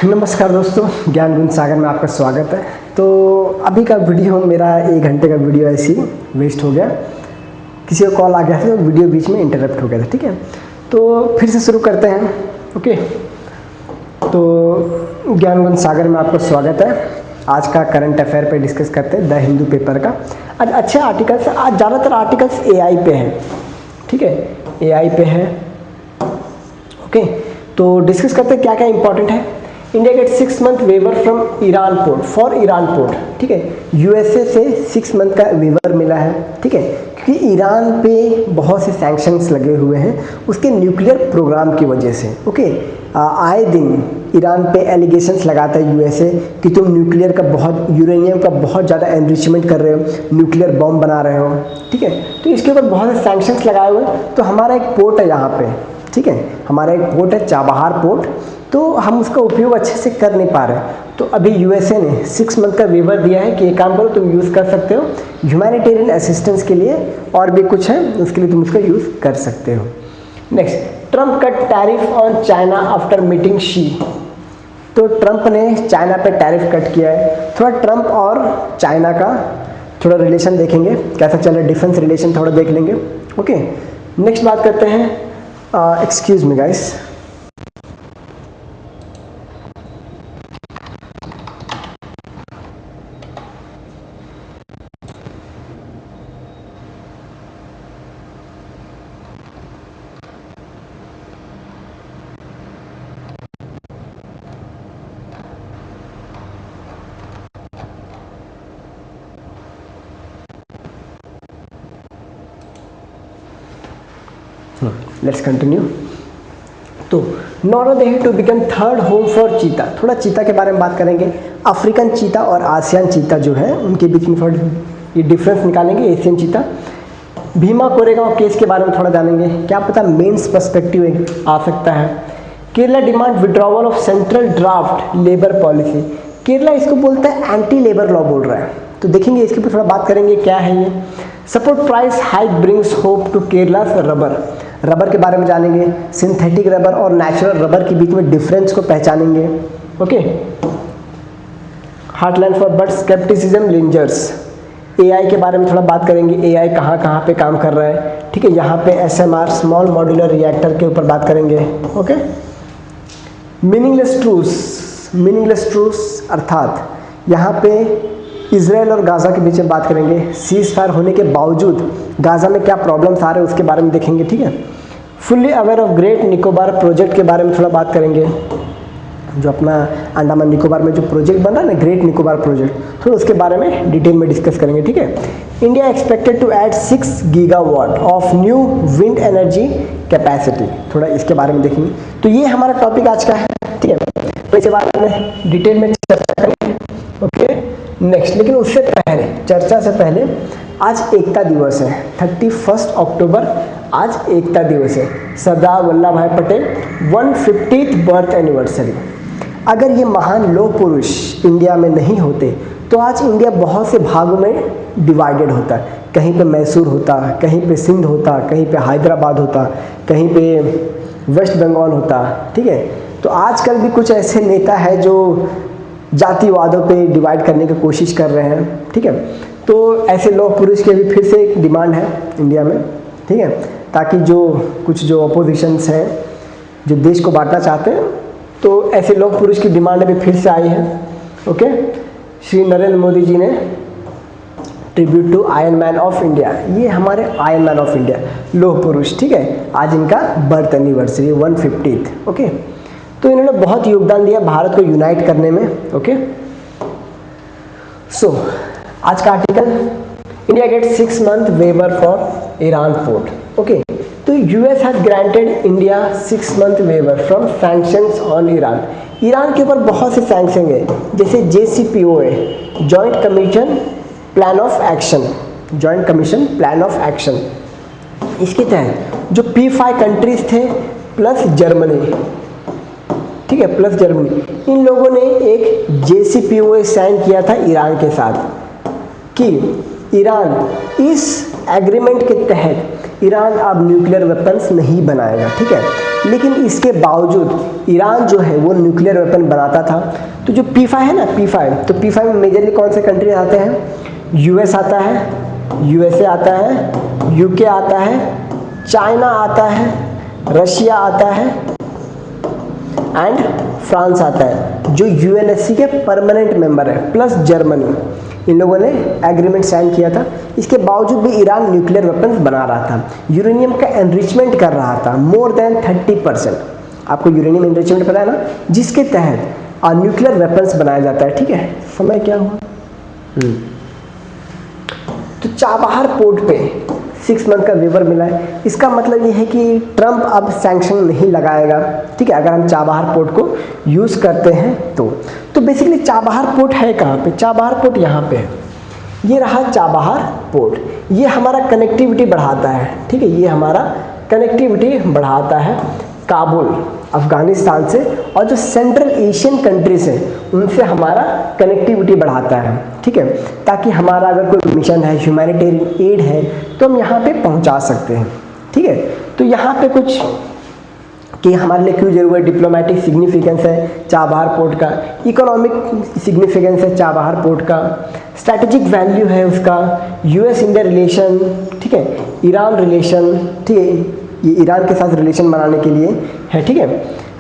नमस्कार दोस्तों, ज्ञान गुण सागर में आपका स्वागत है। तो अभी का वीडियो मेरा 1 घंटे का वीडियो ऐसे ही वेस्ट हो गया। किसी का कॉल आ गया था तो वीडियो बीच में इंटरप्ट हो गया था। ठीक है, तो फिर से शुरू करते हैं। ओके, तो ज्ञान गुण सागर में आपका स्वागत है। आज का करंट अफेयर पे डिस्कस करते हैं, द हिंदू पेपर का। आज अच्छे आर्टिकल्स, आज ज़्यादातर आर्टिकल्स एआई पे हैं। ठीक है, एआई पे है। ओके, तो डिस्कस करते हैं क्या क्या इंपॉर्टेंट है। India get 6 month waiver from Iran port for Iran port. ठीक है, यूएसए से 6 मंथ का वेवर मिला है। ठीक है, क्योंकि ईरान पे बहुत से सैंक्शंस लगे हुए हैं उसके न्यूक्लियर प्रोग्राम की वजह से। ओके, आए दिन ईरान पे एलिगेशंस लगाता है यूएसए कि तुम न्यूक्लियर का बहुत, यूरेनियम का बहुत ज़्यादा एनरिचमेंट कर रहे हो, न्यूक्लियर बॉम्ब बना रहे हो। ठीक है, तो इसके ऊपर बहुत से सैंक्शंस लगाए हुए हैं। तो हमारा एक पोर्ट है यहाँ पे, ठीक है, हमारा एक पोर्ट है चाबहार पोर्ट, तो हम उसका उपयोग अच्छे से कर नहीं पा रहे। तो अभी यूएसए ने 6 मंथ का वेवर दिया है कि ये काम करो, तुम यूज़ कर सकते हो ह्यूमैनिटेरियन असिस्टेंस के लिए, और भी कुछ है उसके लिए तुम उसका यूज़ कर सकते हो। Next, Trump cut tariff on China after meeting she. तो ट्रम्प ने चाइना पे टैरिफ कट किया है। थोड़ा ट्रम्प और चाइना का थोड़ा रिलेशन देखेंगे, कैसा चल रहा है, डिफेंस रिलेशन थोड़ा देख लेंगे। ओके, नेक्स्ट बात करते हैं, excuse me guys, let's continue. तो Norway to become third home for cheetah. थोड़ा चीता के बारे में बात करेंगे। अफ्रीकन चीता और आसियान चीता जो है उनके बीच में थोड़ा ये डिफरेंस निकालेंगे। एशियन चीता, भीमा कोरेगांव केस के बारे में थोड़ा जानेंगे, क्या पता मेंस पर्सपेक्टिव आ सकता है। Kerala demand withdrawal of central draft labour policy. Kerala इसको बोलता है एंटी लेबर लॉ बोल रहा है, तो देखेंगे इसके ऊपर थोड़ा बात करेंगे क्या है ये। Support price hike brings hope to Kerala rubber. Rubber के बारे में जानेंगे, सिंथेटिक रबर और नेचुरल रबर के बीच में डिफरेंस को पहचानेंगे। Okay, heartland for bird scepticism lingers. AI के बारे में थोड़ा बात करेंगे, एआई कहाँ कहाँ पे काम कर रहा है। ठीक है, यहाँ पे एसएमआर स्मॉल मॉड्यूलर रिएक्टर के ऊपर बात करेंगे। Okay, meaningless truce. Meaningless truce अर्थात यहाँ पे इजराइल और गाज़ा के बीच में बात करेंगे। सीज फायर होने के बावजूद गाज़ा में क्या प्रॉब्लम्स आ रहे हैं उसके बारे में देखेंगे। ठीक है, fully aware of great Nicobar project के बारे में थोड़ा बात करेंगे, जो अपना अंडमान निकोबार में जो प्रोजेक्ट बन रहा है ना, ग्रेट निकोबार प्रोजेक्ट, थोड़ा उसके बारे में डिटेल में डिस्कस करेंगे। ठीक है, India expected to add 6 gigawatt of new wind energy capacity, थोड़ा इसके बारे में देखेंगे। तो ये हमारा टॉपिक आज का है। ठीक है, तो इसके बारे में डिटेल में चर्चा करेंगे। ओके, नेक्स्ट, लेकिन उससे पहले, चर्चा से पहले, आज एकता दिवस है, 31 अक्टूबर आज एकता दिवस है। सरदार वल्लभ भाई पटेल 150th बर्थ एनिवर्सरी। अगर ये महान लौह पुरुष इंडिया में नहीं होते तो आज इंडिया बहुत से भागों में डिवाइडेड होता। कहीं पे मैसूर होता, कहीं पे सिंध होता, कहीं पे हैदराबाद होता, कहीं पे वेस्ट बंगाल होता। ठीक है, तो आजकल भी कुछ ऐसे नेता हैं जो जातिवादों पे डिवाइड करने की कोशिश कर रहे हैं। ठीक है, तो ऐसे लौह पुरुष के भी फिर से एक डिमांड है इंडिया में। ठीक है, ताकि जो अपोजिशंस हैं जो देश को बांटना चाहते हैं, तो ऐसे लौह पुरुष की डिमांड भी फिर से आई है। ओके, श्री नरेंद्र मोदी जी ने tribute to iron man of India, ये हमारे आयरन मैन ऑफ इंडिया लौह पुरुष। ठीक है, आज इनका बर्थ एनिवर्सरी 150th। ओके, तो इन्होंने बहुत योगदान दिया भारत को यूनाइट करने में। ओके, सो आज का article, India get 6 month waiver for Iran port. Okay, तो US has granted India 6 month waiver from sanctions on Iran. Iran के ऊपर बहुत से सैंक्शन है, जैसे JCPOA, joint commission plan of action, joint commission plan of action. इसके तहत जो P5 कंट्रीज थे प्लस जर्मनी, ठीक है, प्लस जर्मनी, इन लोगों ने एक JCPOA साइन किया था ईरान के साथ कि ईरान इस एग्रीमेंट के तहत ईरान अब न्यूक्लियर वेपन्स नहीं बनाएगा। ठीक है, लेकिन इसके बावजूद ईरान जो है वो न्यूक्लियर वेपन बनाता था। तो जो P5 है ना, P5, तो P5 में मेजरली कौन से कंट्री आते हैं? यूएस आता है, यूएसए आता है, यूके आता है, चाइना आता है, रशिया आता है एंड फ्रांस आता है, जो यूएनएससी के परमानेंट मेंबर है, प्लस जर्मनी। इन लोगों ने एग्रीमेंट साइन किया था। इसके बावजूद भी ईरान न्यूक्लियर वेपन्स बना रहा था, यूरेनियम का एनरिचमेंट कर रहा था मोर देन 30%। आपको यूरेनियम एनरिचमेंट पता है ना, जिसके तहत न्यूक्लियर वेपन्स बनाया जाता है। ठीक है, समय क्या हुआ? तो चाबहार पोर्ट पे 6 मंथ का वेवर मिला है। इसका मतलब ये है कि ट्रंप अब सैंक्शन नहीं लगाएगा। ठीक है, अगर हम चाबहार पोर्ट को यूज़ करते हैं तो बेसिकली चाबहार पोर्ट है कहाँ पे? चाबहार पोर्ट यहाँ पे है, ये रहा चाबहार पोर्ट। ये हमारा कनेक्टिविटी बढ़ाता है। ठीक है, ये हमारा कनेक्टिविटी बढ़ाता है काबुल अफ़गानिस्तान से, और जो सेंट्रल एशियन कंट्रीज हैं उनसे हमारा कनेक्टिविटी बढ़ाता है। ठीक है, ताकि हमारा अगर कोई मिशन है, ह्यूमैनिटेरियन एड है, तो हम यहाँ पे पहुँचा सकते हैं। ठीक है, तो यहाँ पे कुछ कि हमारे लिए क्यों जरूरी है, डिप्लोमेटिक सिग्निफिकेंस है चाबहार पोर्ट का, इकोनॉमिक सिग्निफिकेंस है चाबहार पोर्ट का, स्ट्रैटेजिक वैल्यू है उसका, यूएस इंडिया रिलेशन, ठीक है, ईरान रिलेशन, ठीक है, ये ईरान के साथ रिलेशन बनाने के लिए है। ठीक है,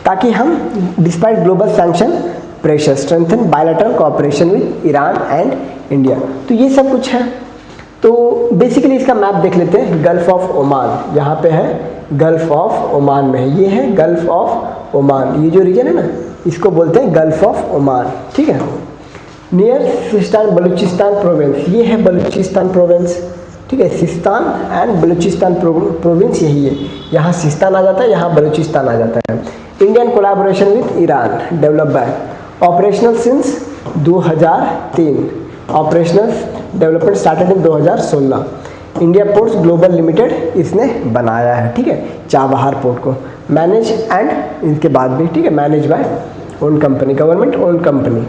ताकि हम despite global sanction pressure strengthen bilateral cooperation with Iran and India. तो ये सब कुछ है। तो बेसिकली इसका मैप देख लेते हैं। गल्फ ऑफ ओमान यहाँ पे है, गल्फ ऑफ ओमान में है, ये है गल्फ ऑफ ओमान। ये जो रीजन है ना, इसको बोलते हैं गल्फ ऑफ ओमान। ठीक है, नियर सिस्तान बलूचिस्तान प्रोविंस, ये है बलूचिस्तान प्रोविंस। ठीक है, सिस्तान एंड बलूचिस्तान प्रोविंस यही है। यहाँ सिस्तान आ जाता है, यहाँ बलूचिस्तान आ जाता है। Indian collaboration with Iran develop by, operational since 2003, operational development started in 2016। India Ports Global Limited इसने बनाया है। ठीक है, चाबहार पोर्ट को मैनेज एंड इनके बाद भी, ठीक है, manage by own company, government own company.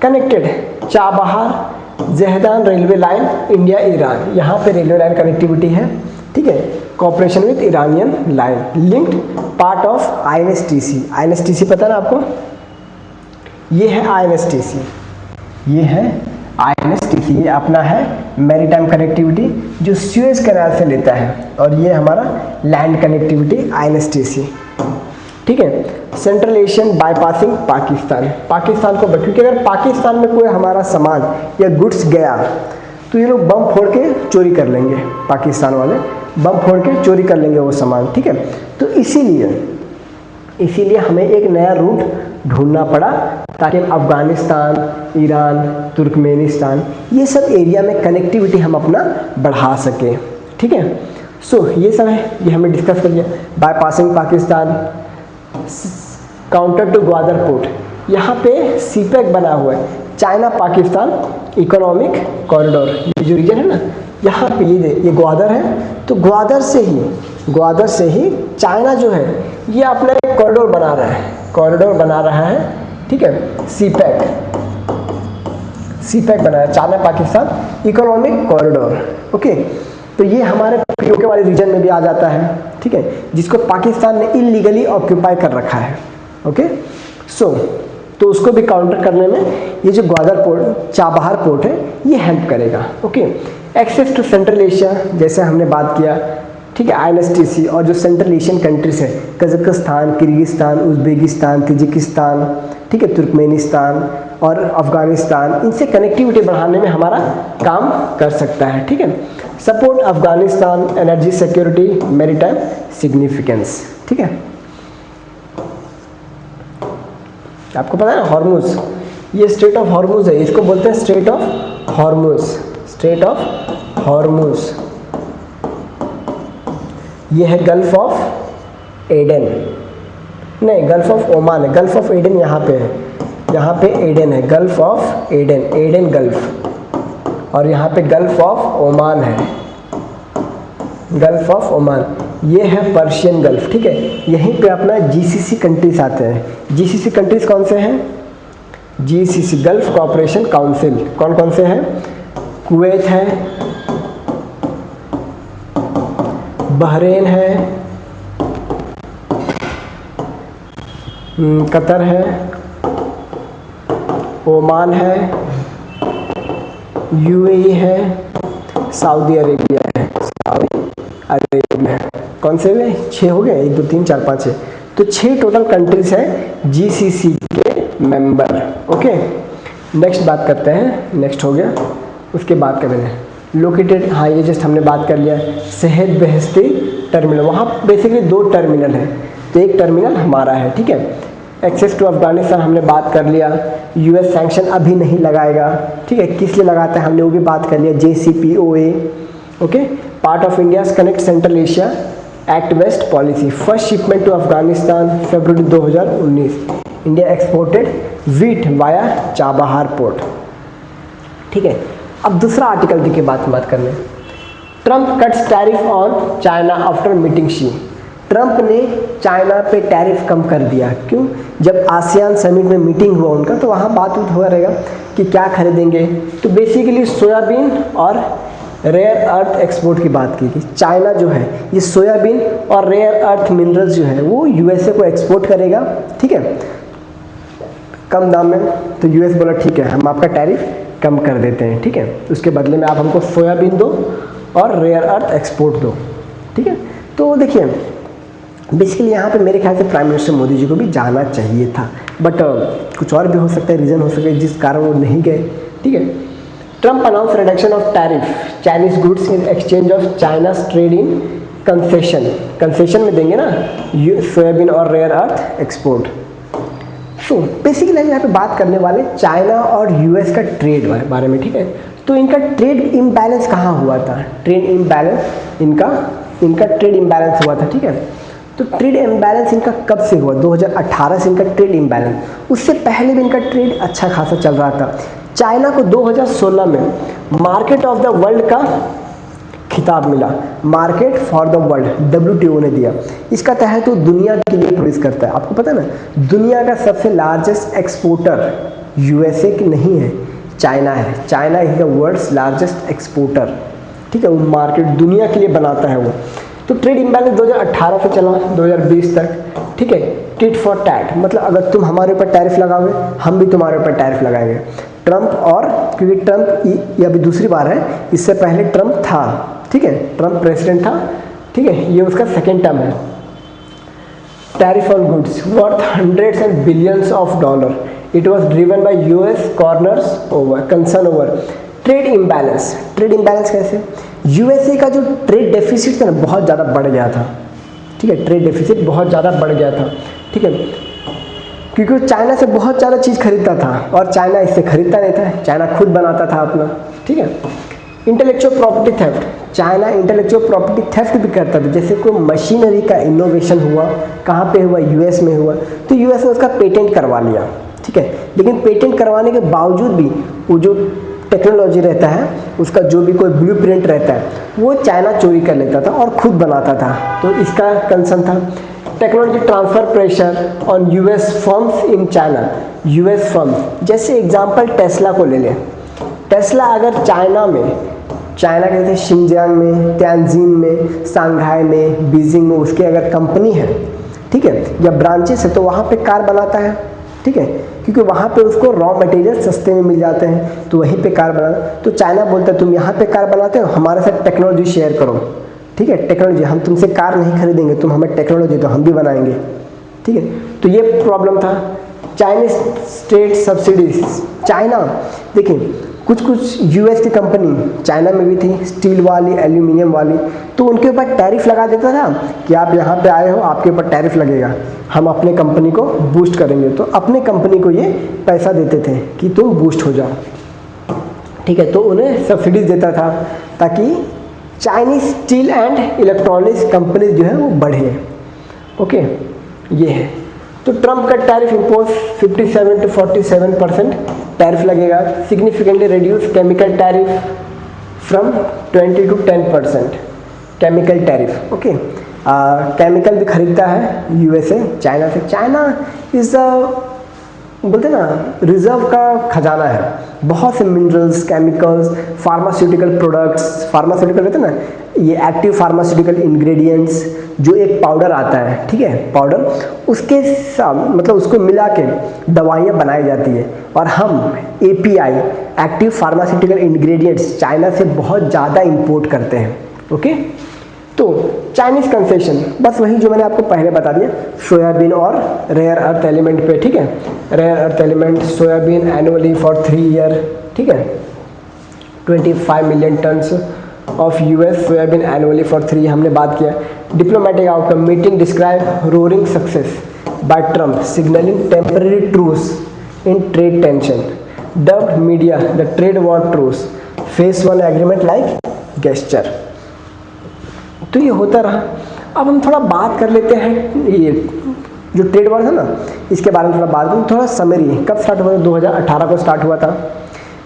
Connected Chabahar Zahedan railway line India Iran, यहाँ पे रेलवे लाइन कनेक्टिविटी है। ठीक है, cooperation with Iranian line, linked part of INSTC। INSTC पता ना आपको, ये है INSTC, ये है INSTC, ये अपना है मैरीटाइम कनेक्टिविटी जो सुएज कैनाल से लेता है, और ये हमारा लैंड कनेक्टिविटी INSTC। ठीक है, central Asian bypassing Pakistan, Pakistan को, क्योंकि अगर पाकिस्तान में कोई हमारा सामान या गुड्स गया तो ये लोग बम फोड़ के चोरी कर लेंगे, पाकिस्तान वाले बम फोड़ के चोरी कर लेंगे वो सामान। ठीक है, तो इसीलिए हमें एक नया रूट ढूंढना पड़ा, ताकि अफ़गानिस्तान, ईरान, तुर्कमेनिस्तान, ये सब एरिया में कनेक्टिविटी हम अपना बढ़ा सकें। ठीक है, सो ये सब है, ये हमने डिस्कस कर लिया। Bypassing Pakistan, counter to Gwadar port, यहाँ पे सीपेक बना हुआ है, चाइना पाकिस्तान इकोनॉमिक कॉरिडोर, ये जो रीजन है ना, यहाँ पे ये ग्वादर है, तो ग्वादर से ही चाइना जो है ये अपना एक कॉरिडोर बना रहा है। ठीक है, सीपेक बना है, China Pakistan economic corridor. Okay, तो ये हमारे पीओके वाले रीजन में भी आ जाता है। ठीक है, जिसको पाकिस्तान ने इलीगली ऑक्यूपाई कर रखा है। ओके, तो उसको भी काउंटर करने में ये जो ग्वादर पोर्ट, चाबहार पोर्ट है, ये हेल्प करेगा। Okay, access to central Asia, जैसे हमने बात किया। ठीक है, INSTC और जो सेंट्रल एशियन कंट्रीज है, कजाकिस्तान, किर्गिस्तान, उज्बेकिस्तान, तजिकिस्तान, ठीक है, तुर्कमेनिस्तान और अफ़गानिस्तान, इनसे कनेक्टिविटी बढ़ाने में हमारा काम कर सकता है। ठीक है, support Afghanistan energy security maritime significance. ठीक है, आपको पता है ना, हॉर्मुज, ये स्ट्रेट ऑफ हॉर्मुज है, इसको बोलते हैं स्ट्रेट ऑफ हॉर्मुज। ये है गल्फ ऑफ एडन, नहीं गल्फ ऑफ ओमान है, गल्फ ऑफ एडन यहाँ पे है, यहाँ पे एडन है, गल्फ ऑफ एडन गल्फ, और यहाँ पे गल्फ ऑफ ओमान है, गल्फ ऑफ ओमान। ये है पर्शियन गल्फ। ठीक है, यहीं पे अपना GCC कंट्रीज आते हैं। GCC कंट्रीज कौन से हैं? GCC गल्फ कोऑपरेशन काउंसिल, कौन कौन से हैं? कुवैत है, बहरेन है, कतर है, ओमान है, यूएई है, सऊदी अरेबिया है, कौन से हुए? 6 हो गए, 1 2 3 4 5 6, तो 6 टोटल कंट्रीज हैं जीसीसी के मेंबर। ओके, नेक्स्ट बात करते हैं, नेक्स्ट हो गया, उसके बाद करेंगे लोकेटेड, हाँ ये जस्ट हमने बात कर लिया, शहीद बेहेश्ती टर्मिनल, वहाँ बेसिकली 2 टर्मिनल है, तो एक टर्मिनल हमारा है, ठीक है। एक्सेस टू अफगानिस्तान हमने बात कर लिया, यूएस सैंक्शन अभी नहीं लगाएगा, ठीक है, किस लिए लगाता है हमने वो भी बात कर लिया, JCPOA। Okay, part of India's connect central Asia act west policy, first shipment to Afghanistan February 2019, India exported wheat via Chabahar port, ठीक है। अब दूसरा आर्टिकल देखिए, बात करने, Trump cuts tariff on China after meeting Xi, Trump ने China पे tariff कम कर दिया, क्यों? जब आसियान समिट में मीटिंग हुआ उनका, तो वहाँ बात हुआ रहेगा कि क्या खरीदेंगे, तो बेसिकली सोयाबीन और रेयर अर्थ एक्सपोर्ट की बात की कि चाइना जो है ये सोयाबीन और रेयर अर्थ मिनरल्स जो है वो यूएसए को एक्सपोर्ट करेगा, ठीक है, कम दाम में। तो यूएस बोला ठीक है, हम आपका टैरिफ कम कर देते हैं, ठीक है, उसके बदले में आप हमको सोयाबीन दो और रेयर अर्थ एक्सपोर्ट दो, ठीक है। तो देखिए बेसिकली यहाँ पे मेरे ख्याल से प्राइम मिनिस्टर मोदी जी को भी जाना चाहिए था, बट कुछ और भी हो सकता है, रीज़न हो सकता है जिस कारण वो नहीं गए, ठीक है। Trump announce reduction of tariff Chinese goods in exchange of China's trade in concession में देंगे ना सोयाबीन और rare earth export. So basically यहाँ पे बात करने वाले चाइना और यूएस का ट्रेड बारे में, ठीक है। तो इनका ट्रेड इम्बैलेंस कहाँ हुआ था? ट्रेड इम्बैलेंस इनका ट्रेड इम्बैलेंस हुआ था, ठीक है। तो ट्रेड इम्बैलेंस इनका कब से हुआ? 2018 से इनका ट्रेड इम्बैलेंस, उससे पहले भी इनका ट्रेड अच्छा खासा चल रहा था। चाइना को 2016 में मार्केट ऑफ द वर्ल्ड का खिताब मिला, market for the world WTO ने दिया। इसका तहत तो दुनिया के लिए प्रोड्यूस करता है, आपको पता है ना, दुनिया का सबसे लार्जेस्ट एक्सपोर्टर यूएसए की नहीं है, चाइना है। China is the world's largest exporter, ठीक है, वो मार्केट दुनिया के लिए बनाता है वो। तो ट्रेड इम्बैलेंस 2018 से चला 2020 तक, ठीक है। टिट फॉर टैट, मतलब अगर तुम हमारे ऊपर टैरिफ लगाओगे हम भी तुम्हारे ऊपर टैरिफ लगाएंगे। ट्रम्प और, क्योंकि ट्रम्प ये अभी दूसरी बार है, इससे पहले ट्रम्प था, ठीक है, ट्रम्प प्रेसिडेंट था, ठीक है, ये उसका सेकेंड टर्म है। Tariff on goods worth hundreds and billions of dollar, it was driven by US corners over concern over trade imbalance. Trade imbalance कैसे? यूएसए का जो ट्रेड डेफिसिट था ना बहुत ज़्यादा बढ़ गया था, ठीक है, ट्रेड डेफिसिट बहुत ज़्यादा बढ़ गया था, ठीक है, क्योंकि वो चाइना से बहुत ज़्यादा चीज़ खरीदता था और चाइना इससे खरीदता नहीं था, चाइना खुद बनाता था अपना, ठीक है। Intellectual property theft, China intellectual property theft भी करता था, जैसे कोई मशीनरी का इनोवेशन हुआ, कहाँ पे हुआ? यूएस में हुआ, तो यूएस ने उसका पेटेंट करवा लिया, ठीक है, लेकिन पेटेंट करवाने के बावजूद भी वो जो टेक्नोलॉजी रहता है, उसका जो भी कोई ब्लूप्रिंट रहता है वो चाइना चोरी कर लेता था और खुद बनाता था, तो इसका कंसर्न था। Technology transfer pressure on US firms in China, US firms, जैसे एग्जांपल टेस्ला को ले लें। टेस्ला अगर चाइना के जैसे शिनजियांग में, त्यांजिन में, सांघाई में, बीजिंग में उसकी अगर कंपनी है, ठीक है, या ब्रांचेस है, तो वहाँ पे कार बनाता है, ठीक है, क्योंकि वहाँ पे उसको रॉ मटेरियल सस्ते में मिल जाते हैं, तो वहीं पे कार बनाना। तो चाइना बोलता है तुम यहाँ पे कार बनाते हो, हमारे साथ टेक्नोलॉजी शेयर करो, ठीक है, टेक्नोलॉजी, हम तुमसे कार नहीं खरीदेंगे, तुम हमें टेक्नोलॉजी तो हम भी बनाएंगे, ठीक है। तो ये प्रॉब्लम था। चाइनीज स्टेट सब्सिडीज, चाइना देखिए कुछ यूएस की कंपनी चाइना में भी थी, स्टील वाली, एल्यूमिनियम वाली, तो उनके ऊपर टैरिफ लगा देता था कि आप यहाँ पे आए हो, आपके ऊपर टैरिफ लगेगा, हम अपने कंपनी को बूस्ट करेंगे, तो अपने कंपनी को ये पैसा देते थे कि तुम बूस्ट हो जाओ, ठीक है, तो उन्हें सब्सिडीज देता था ताकि Chinese steel and electronics companies जो है वो बढ़े। ओके, ये है। तो ट्रम्प का टैरिफ इम्पोज 57 to 47% टैरिफ लगेगा। Significantly reduce chemical tariff from 20 to 10% chemical tariff. Okay, chemical भी खरीदता है यूएसए चाइना से। चाइना इज़ बोलते हैं ना रिजर्व का खजाना है, बहुत से minerals, chemicals, pharmaceutical products, pharmaceutical कहते हैं ना ये एक्टिव फार्मास्यूटिकल इंग्रेडिएंट्स, जो एक पाउडर आता है, ठीक है, पाउडर, उसके मतलब उसको मिला के दवाइयाँ बनाई जाती है, और हम API active pharmaceutical ingredients China से बहुत ज़्यादा इंपोर्ट करते हैं। ओके, तो चाइनीज़ कंसेशन बस वही जो मैंने आपको पहले बता दिया, सोयाबीन और रेयर अर्थ एलिमेंट पे, ठीक है, rare earth element soybean annually for 3 year, ठीक है, 25 million tons of US soybean annually for 3, हमने बात किया। Diplomatic outcome, meeting describe roaring success by Trump signalling temporary truce in trade tension, dubbed media the trade war truce, phase 1 agreement like gesture. तो ये होता रहा। अब हम थोड़ा बात कर लेते हैं ये जो ट्रेड वॉर है ना, इसके बारे में थोड़ा बात करूँ, थोड़ा समरी। कब स्टार्ट हुआ था? 2018 को स्टार्ट हुआ था।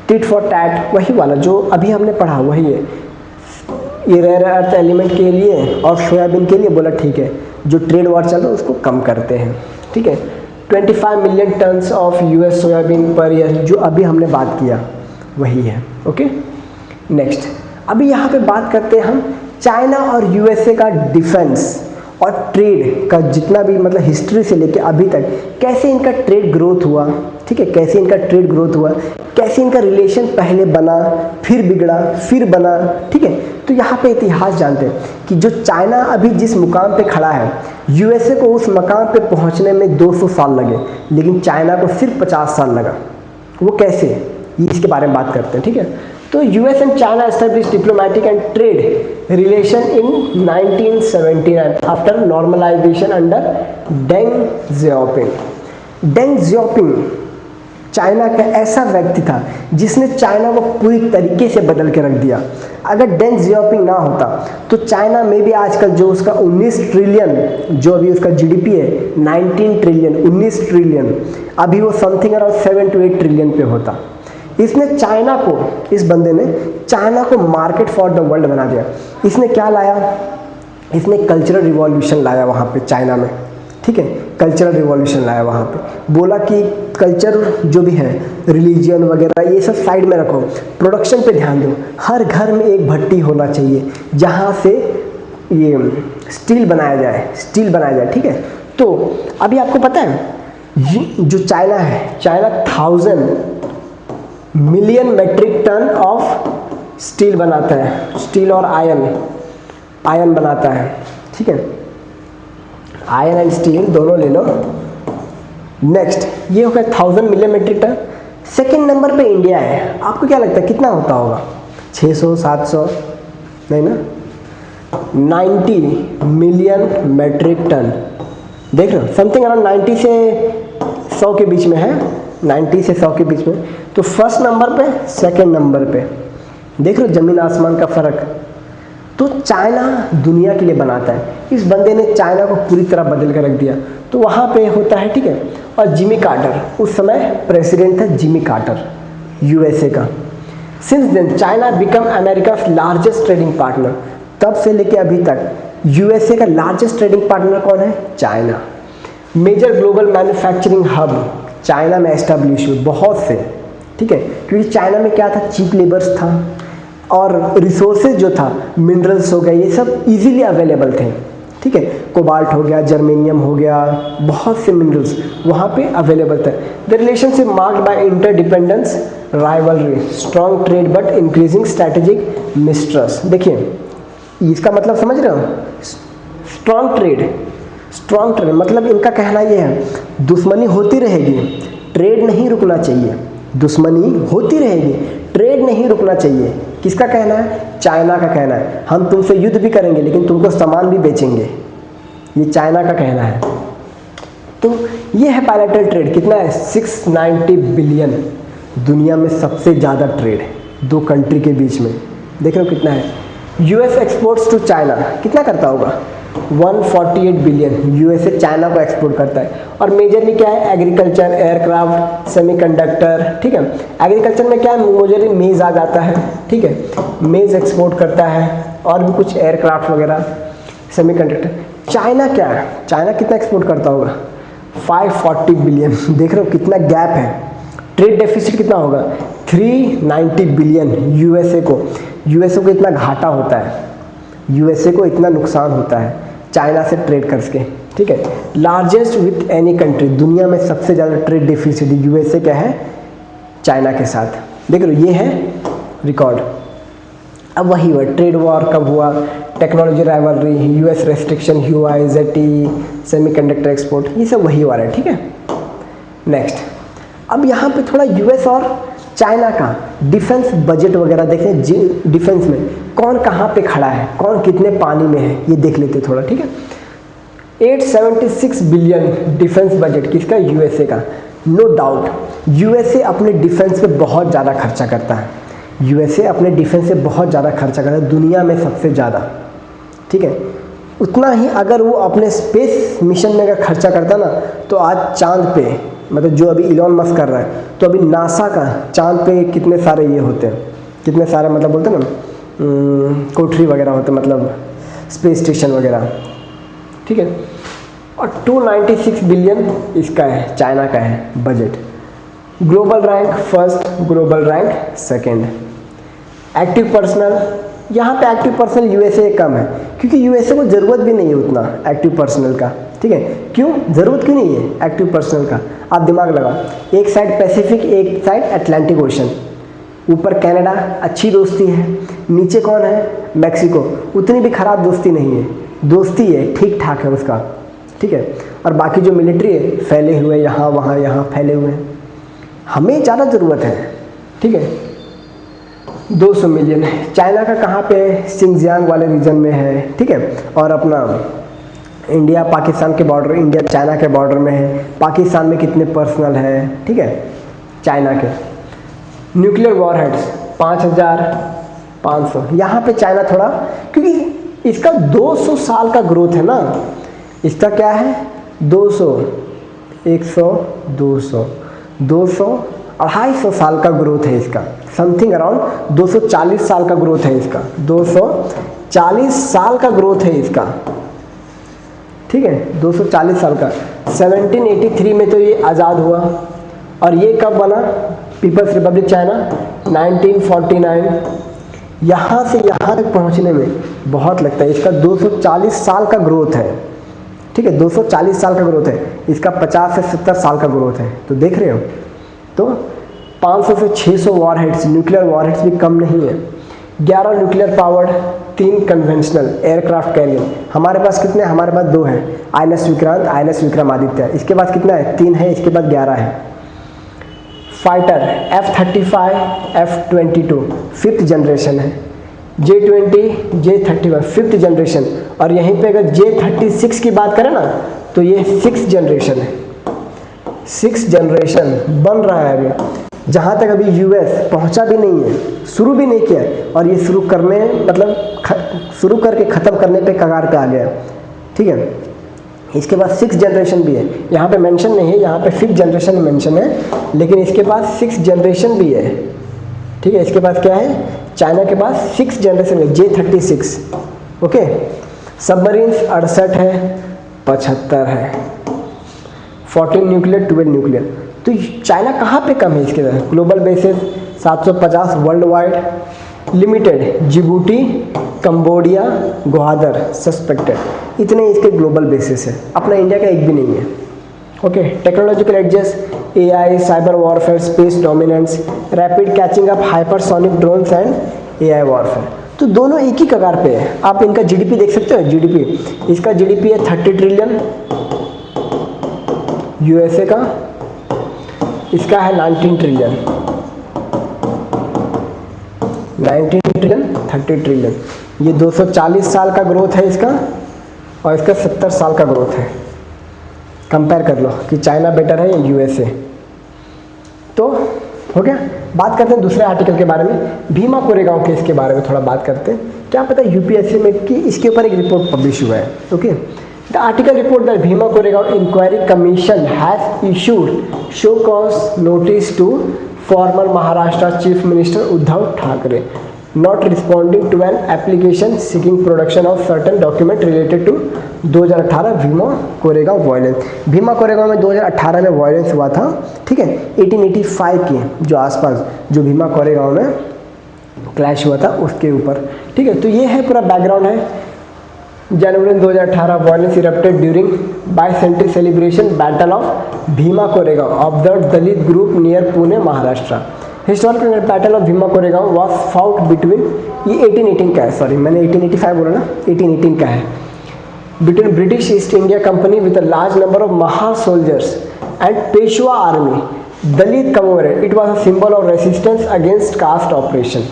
टिट फॉर टैट, वही वाला जो अभी हमने पढ़ा, वही है। ये रेयर अर्थ एलिमेंट के लिए और सोयाबीन के लिए बोला ठीक है, जो ट्रेड वॉर चल रहा है उसको कम करते हैं, ठीक है। 25 million tons of US soybean per year, जो अभी हमने बात किया वही है। ओके, नेक्स्ट अभी यहाँ पे बात करते हैं हम चाइना और USA का डिफेंस और ट्रेड का जितना भी मतलब हिस्ट्री से लेके अभी तक कैसे इनका ट्रेड ग्रोथ हुआ, ठीक है, कैसे इनका ट्रेड ग्रोथ हुआ, कैसे इनका रिलेशन पहले बना, फिर बिगड़ा, फिर बना, ठीक है। तो यहाँ पे इतिहास जानते हैं कि जो चाइना अभी जिस मुकाम पे खड़ा है, USA को उस मकाम पे पहुँचने में 200 साल लगे, लेकिन चाइना को सिर्फ 50 साल लगा। वो कैसे, इसके बारे में बात करते हैं, ठीक है। तो US and China establish diplomatic and trade relation in 1979 after normalisation under Deng Xiaoping. Deng Xiaoping China का ऐसा व्यक्ति था जिसने चाइना को पूरी तरीके से बदल के रख दिया। अगर डेंग जियाओपिंग ना होता तो चाइना में भी आजकल जो उसका 19 ट्रिलियन, जो अभी उसका GDP है 19 ट्रिलियन, 19 ट्रिलियन, अभी वो समथिंग अराउंड 7 to 8 ट्रिलियन पे होता। इसने चाइना को, इस बंदे ने चाइना को मार्केट फॉर द वर्ल्ड बना दिया। इसने क्या लाया? इसने कल्चरल रिवॉल्यूशन लाया वहाँ पे चाइना में, ठीक है, कल्चरल रिवॉल्यूशन लाया वहाँ पे। बोला कि कल्चर जो भी है, रिलीजियन वगैरह ये सब साइड में रखो, प्रोडक्शन पे ध्यान दो। हर घर में एक भट्टी होना चाहिए जहाँ से ये स्टील बनाया जाए, स्टील बनाया जाए, ठीक है। तो अभी आपको पता है जो चाइना है, China 1000 million metric ton of steel बनाता है, स्टील और आयरन बनाता है, ठीक है, आयरन एंड स्टील दोनों ले लो। नेक्स्ट ये हो गया 1000 million metric ton. Second number पे इंडिया है। आपको क्या लगता है कितना होता होगा? 600, 700? नहीं ना, 90 मिलियन मेट्रिक टन। देख रहे हो, समथिंग अराउंड 90 से 100 के बीच में है, 90 से 100 के बीच में। तो फर्स्ट नंबर पे, सेकंड नंबर पे, देख रहे हो जमीन आसमान का फर्क। तो चाइना दुनिया के लिए बनाता है, इस बंदे ने चाइना को पूरी तरह बदल कर रख दिया। तो वहाँ पे होता है, ठीक है। और जिमी कार्टर उस समय प्रेसिडेंट था, जिमी कार्टर USA का। Since then China become America largest trading partner. तब से लेके अभी तक USA का लार्जेस्ट ट्रेडिंग पार्टनर कौन है? China. Major global manufacturing hub China में एस्टेब्लिश हुए बहुत से, ठीक है, क्योंकि चाइना में क्या था, चीप लेबर्स था और रिसोर्सेज जो था, मिनरल्स हो गए, ये सब इजीली अवेलेबल थे, ठीक है। कोबाल्ट हो गया, जर्मेनियम हो गया, बहुत से मिनरल्स वहाँ पे अवेलेबल थे। The relationship marked by interdependence, rivalry, strong trade but increasing strategic mistrust. देखिए इसका मतलब समझ रहे हो, स्ट्रॉन्ग ट्रेड मतलब इनका कहना यह है दुश्मनी होती रहेगी, ट्रेड नहीं रुकना चाहिए। दुश्मनी होती रहेगी, ट्रेड नहीं रुकना चाहिए। किसका कहना है? चाइना का कहना है। हम तुमसे युद्ध भी करेंगे लेकिन तुमको सामान भी बेचेंगे, ये चाइना का कहना है। तो ये है बायलैटरल ट्रेड। कितना है? 690 बिलियन। दुनिया में सबसे ज़्यादा ट्रेड है दो कंट्री के बीच में। देख रहे हो कितना है? US एक्सपोर्ट्स टू चाइना कितना करता होगा? 148 बिलियन USA चाइना को एक्सपोर्ट करता है। और मेजरली क्या है? एग्रीकल्चर, एयरक्राफ्ट, सेमीकंडक्टर, ठीक है। एग्रीकल्चर में क्या है? मेजरली मेज़ आ जाता है, ठीक है, मेज़ एक्सपोर्ट करता है और भी कुछ एयरक्राफ्ट वगैरह, सेमीकंडक्टर। चाइना क्या है? चाइना कितना एक्सपोर्ट करता होगा? 540 बिलियन। देख रहे हो कितना गैप है। ट्रेड डेफिसिट कितना होगा? 390 बिलियन। यूएसए को इतना घाटा होता है, यूएसए को इतना नुकसान होता है चाइना से ट्रेड करके, ठीक है। लार्जेस्ट विथ एनी कंट्री, दुनिया में सबसे ज़्यादा ट्रेड डेफिसिट यूएसए क्या है? चाइना के साथ। देख लो ये है रिकॉर्ड। अब वही हुआ, ट्रेड वॉर कब हुआ? Technology rivalry, US restriction, Huawei, ZTE, semiconductor export, ये सब वही वाला है, ठीक है। नेक्स्ट, अब यहाँ पे थोड़ा यूएस और चाइना का डिफेंस बजट वगैरह देखें। डिफेंस में कौन कहाँ पे खड़ा है, कौन कितने पानी में है, ये देख लेते थोड़ा, ठीक है। 876 बिलियन डिफेंस बजट किसका? यूएसए का। नो डाउट यूएसए अपने डिफेंस पे बहुत ज़्यादा खर्चा करता है। यूएसए अपने डिफेंस से बहुत ज़्यादा खर्चा करता है, दुनिया में सबसे ज़्यादा, ठीक है। उतना ही अगर वो अपने स्पेस मिशन में अगर खर्चा करता ना, तो आज चांद पे, मतलब जो अभी इलॉन मस्क कर रहा है, तो अभी नासा का चांद पे कितने सारे ये होते हैं, कितने सारे मतलब बोलते हैं ना कोठरी वगैरह होते हैं, मतलब स्पेस स्टेशन वगैरह, ठीक है। और 296 बिलियन इसका है, चाइना का है budget. Global rank first, global rank second. Active personal, यहाँ पे एक्टिव पर्सनल यूएसए कम है, क्योंकि यूएसए को ज़रूरत भी नहीं है उतना एक्टिव पर्सनल का, ठीक है। क्यों ज़रूरत क्यों नहीं है एक्टिव पर्सनल का? आप दिमाग लगाओ, एक साइड पैसिफिक, एक साइड अटलांटिक ओशन, ऊपर कनाडा, अच्छी दोस्ती है, नीचे कौन है? मैक्सिको, उतनी भी खराब दोस्ती नहीं है, दोस्ती है, ठीक ठाक है उसका, ठीक है। और बाकी जो मिलिट्री है फैले हुए, यहाँ वहाँ यहाँ फैले हुए हैं, हमें ज़्यादा ज़रूरत है, ठीक है। 200 मिलियन। चाइना का कहाँ पे? सिंगजियांग वाले रीजन में है, ठीक है। और अपना इंडिया पाकिस्तान के बॉर्डर, इंडिया चाइना के बॉर्डर में है। पाकिस्तान में कितने पर्सनल है, ठीक है, चाइना के। Nuclear warheads 5500। यहाँ पे चाइना थोड़ा, क्योंकि इसका 200 साल का ग्रोथ है ना, इसका क्या है? 200, 100, 200, 250 साल का ग्रोथ है इसका, समथिंग अराउंड 240 साल का ग्रोथ है इसका, 240 साल का ग्रोथ है इसका, ठीक है, 240 साल का। 1783 में तो ये आज़ाद हुआ, और ये कब बना? People's republic China 1949। यहाँ से यहाँ तक पहुँचने में बहुत लगता है, इसका 240 साल का ग्रोथ है, ठीक है, 240 साल का ग्रोथ है, इसका 50 से 70 साल का ग्रोथ है। तो देख रहे हो, तो 500 से 600 वॉरहेड्स, न्यूक्लियर वॉरहेड्स भी कम नहीं है। 11 nuclear powered, 3 conventional aircraft carrier. हमारे पास कितने? हमारे पास 2 हैं, आईएनएस विक्रांत, आईएनएस विक्रमादित्य। इसके पास कितना है? 3 है, इसके बाद 11 है। Fighter F-35, F-22 5th generation है, J-20, J-31 5th जनरेशन। और यहीं पे अगर J-36 की बात करें ना, तो ये 6th जनरेशन है, 6th जनरेशन बन रहा है अभी। जहाँ तक अभी यूएस पहुँचा भी नहीं है, शुरू भी नहीं किया, और ये शुरू करने मतलब शुरू करके ख़त्म करने पे कगार पे आ गया, ठीक है। इसके बाद 6th जनरेशन भी है, यहाँ पे मेंशन नहीं है, यहाँ पे 5th जनरेशन मेंशन है, लेकिन इसके पास 6th जनरेशन भी है, ठीक है। इसके पास क्या है? चाइना के पास 6th जनरेशन है, J-36, ओके। सबमरीन्स 68 है, 75 है, 14 न्यूक्लियर, 12 न्यूक्लियर। तो चाइना कहाँ पे कम है इसके अंदर? Global basis 750 world wide, limited Djibouti, Cambodia, Gwadar suspected, इतने इसके ग्लोबल बेसिस है, अपना इंडिया का एक भी नहीं है, okay. Technological adjust, AI, cyber warfare, space dominance, rapid catching up, hypersonic drones and AI warfare. तो दोनों एक ही कगार पे है। आप इनका GDP देख सकते हो, GDP, इसका GDP है 30 ट्रिलियन यूएसए का, इसका है 19 ट्रिलियन, 19 ट्रिलियन, 30 ट्रिलियन। ये 240 साल का ग्रोथ है इसका, और इसका 70 साल का ग्रोथ है। कंपेयर कर लो कि चाइना बेटर है या यूएसए। तो हो गया। बात करते हैं दूसरे आर्टिकल के बारे में, भीमा कोरेगांव केस के बारे में थोड़ा बात करते हैं। क्या पता है यूपीएससी में कि इसके ऊपर एक रिपोर्ट पब्लिश हुआ है, okay. The article report that Bhima Koregaon inquiry commission has issued show cause notice to former Maharashtra chief minister Uddhav Thackeray. not responding to an application seeking production of certain document related to 2018 Bhima Koregaon violence. Bhima Koregaon में 2018 में violence हुआ था, ठीक है, 1885 के जो आसपास जो भीमा कोरेगांव में क्लैश हुआ था उसके ऊपर, ठीक है। तो ये है पूरा बैकग्राउंड है। January 2018 violence erupted during bicentenary celebration battle of Bhima Koregaon of the Dalit group near Pune Maharashtra. Historical battle of Bhima Koregaon was fought between, ये 1818 का है, सॉरी मैंने 1885 बोला ना, 1818 का है, between British East India Company with a large number of Mahar soldiers and Peshwa army Dalit commemorate it was a symbol of resistance against caste oppression.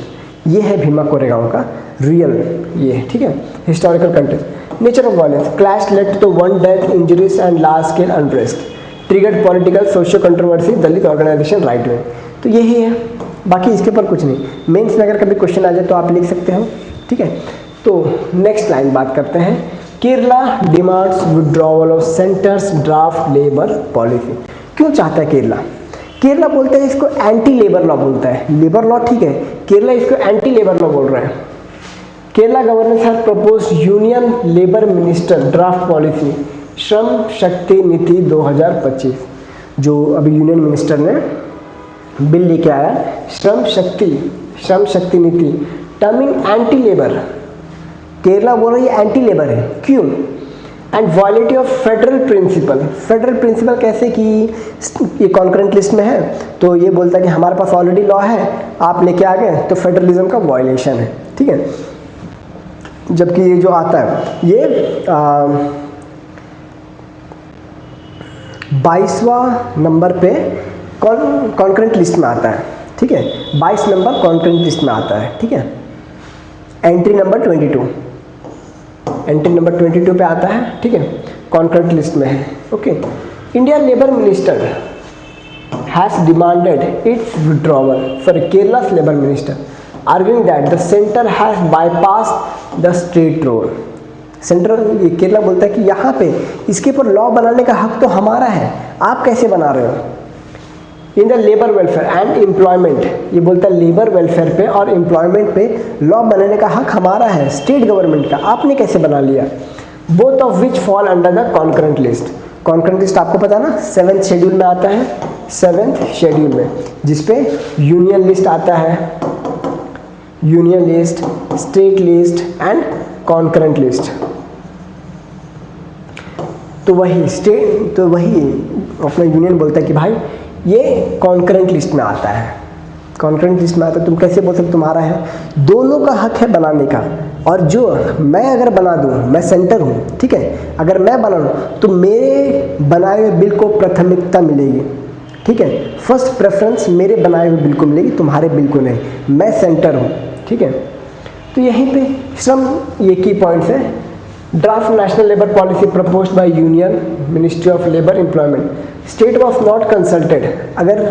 ये है भीमा कोरेगांव का रियल ये, ठीक है, historical context. Nature of violence clash led to one death injuries and large scale unrest triggered political socio controversy Dalit organisation right wing. तो यही है, बाकी इसके ऊपर कुछ नहीं। मेंस में अगर कभी क्वेश्चन आ जाए तो आप लिख सकते हो, ठीक है। तो नेक्स्ट लाइन बात करते हैं, Kerala demands withdrawal of centres draft labour policy. क्यों चाहता है केरला? केरला बोलते हैं इसको एंटी लेबर लॉ बोलता है, लेबर लॉ ठीक है, केरला इसको एंटी लेबर लॉ बोल रहा है। Kerala government has propose union labour minister draft policy Shram Shakti नीति 2025, जो अभी यूनियन मिनिस्टर ने बिल लेके आया, श्रम शक्ति नीति, टर्मिंग एंटी लेबर। केरला बोल रही है एंटी लेबर है, क्यों? And violative of federal principle. Federal principle कैसे कि ये कॉन्करेंट लिस्ट में है, तो ये बोलता है कि हमारे पास ऑलरेडी लॉ है, आप लेके आ गए तो फेडरलिज्म का वायलेशन है, ठीक है। जबकि ये जो आता है ये 22वां नंबर पे कॉन्करेंट लिस्ट में आता है, ठीक है, 22 नंबर कॉन्करेंट लिस्ट में आता है, ठीक है। एंट्री नंबर 22, एंट्री नंबर 22 पे आता है, ठीक है, कॉन्करेंट लिस्ट में है, okay. India labour minister has demanded its withdrawal, sorry Kerala's labour minister arguing that the center has bypassed the state role। Central ये केरला बोलता है कि यहाँ पे इसके ऊपर लॉ बनाने का हक तो हमारा है, आप कैसे बना रहे हो? In the labour welfare and employment, ये बोलता है लेबर वेलफेयर पे और एम्प्लॉयमेंट पे लॉ बनाने का हक हमारा है, स्टेट गवर्नमेंट का, आपने कैसे बना लिया? Both of which fall under the concurrent list. Concurrent list आपको पता ना 7th शेड्यूल में आता है, 7th शेड्यूल में, जिसपे यूनियन लिस्ट आता है, union list, state list and concurrent list. तो वही अपना यूनियन बोलता है कि भाई ये कॉन्करेंट लिस्ट में आता है, कॉन्करेंट लिस्ट में आता है, तुम कैसे बोल सकते तुम्हारा है? दोनों का हक है बनाने का, और जो मैं अगर बना दूं, मैं सेंटर हूँ, ठीक है, अगर मैं बना लूँ तो मेरे बनाए हुए बिल को प्राथमिकता मिलेगी, ठीक है, फर्स्ट प्रेफरेंस मेरे बनाए हुए बिल को मिलेगी, तुम्हारे बिल को नहीं, मैं सेंटर हूँ, ठीक है। तो यहीं पे श्रम ये की पॉइंट्स है। Draft national labour policy proposed by union ministry of labour employment, state was not consulted. अगर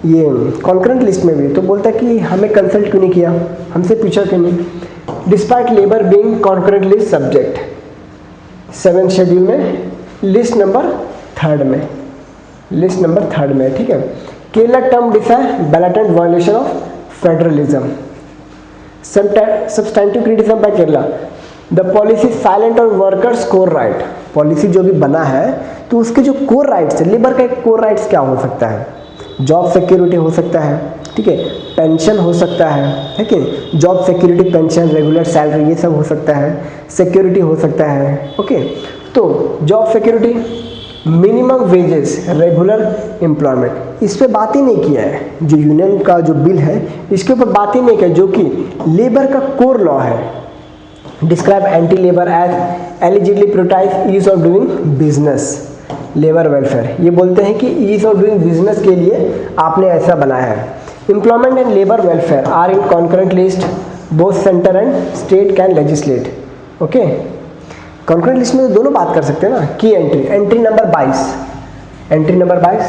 ये कॉन्करेंट लिस्ट में भी तो बोलता है कि हमें कंसल्ट क्यों नहीं किया, हमसे पूछा क्यों नहीं। Despite labour being concurrent list subject, 7th schedule में लिस्ट नंबर 3rd में, लिस्ट नंबर 3rd में, ठीक है। Kerala term decide blatant violation of federalism. Substantive criticism by Kerala, the policy silent on workers core right. Policy जो भी बना है तो उसके जो कोर राइट्स है, लेबर का एक कोर राइट्स क्या हो सकता है? जॉब सिक्योरिटी हो सकता है, ठीक है, पेंशन हो सकता है, ठीक है, job security, pension, regular salary, ये सब हो सकता है, सिक्योरिटी हो सकता है, ओके। तो job security, minimum wages, regular employment, इस पे बात ही नहीं किया है। जो यूनियन का जो बिल है इसके ऊपर बात ही नहीं किया, जो कि लेबर का कोर लॉ है। Describe anti labour as allegedly prioritise ease of doing business, labour welfare, ये बोलते हैं कि ईज ऑफ डूइंग बिजनेस के लिए आपने ऐसा बनाया है। Employment and labour welfare are in concurrent list, both centre and state can legislate, okay. Concurrent list में तो दोनों बात कर सकते हैं ना। की entry, entry number 22, entry number 22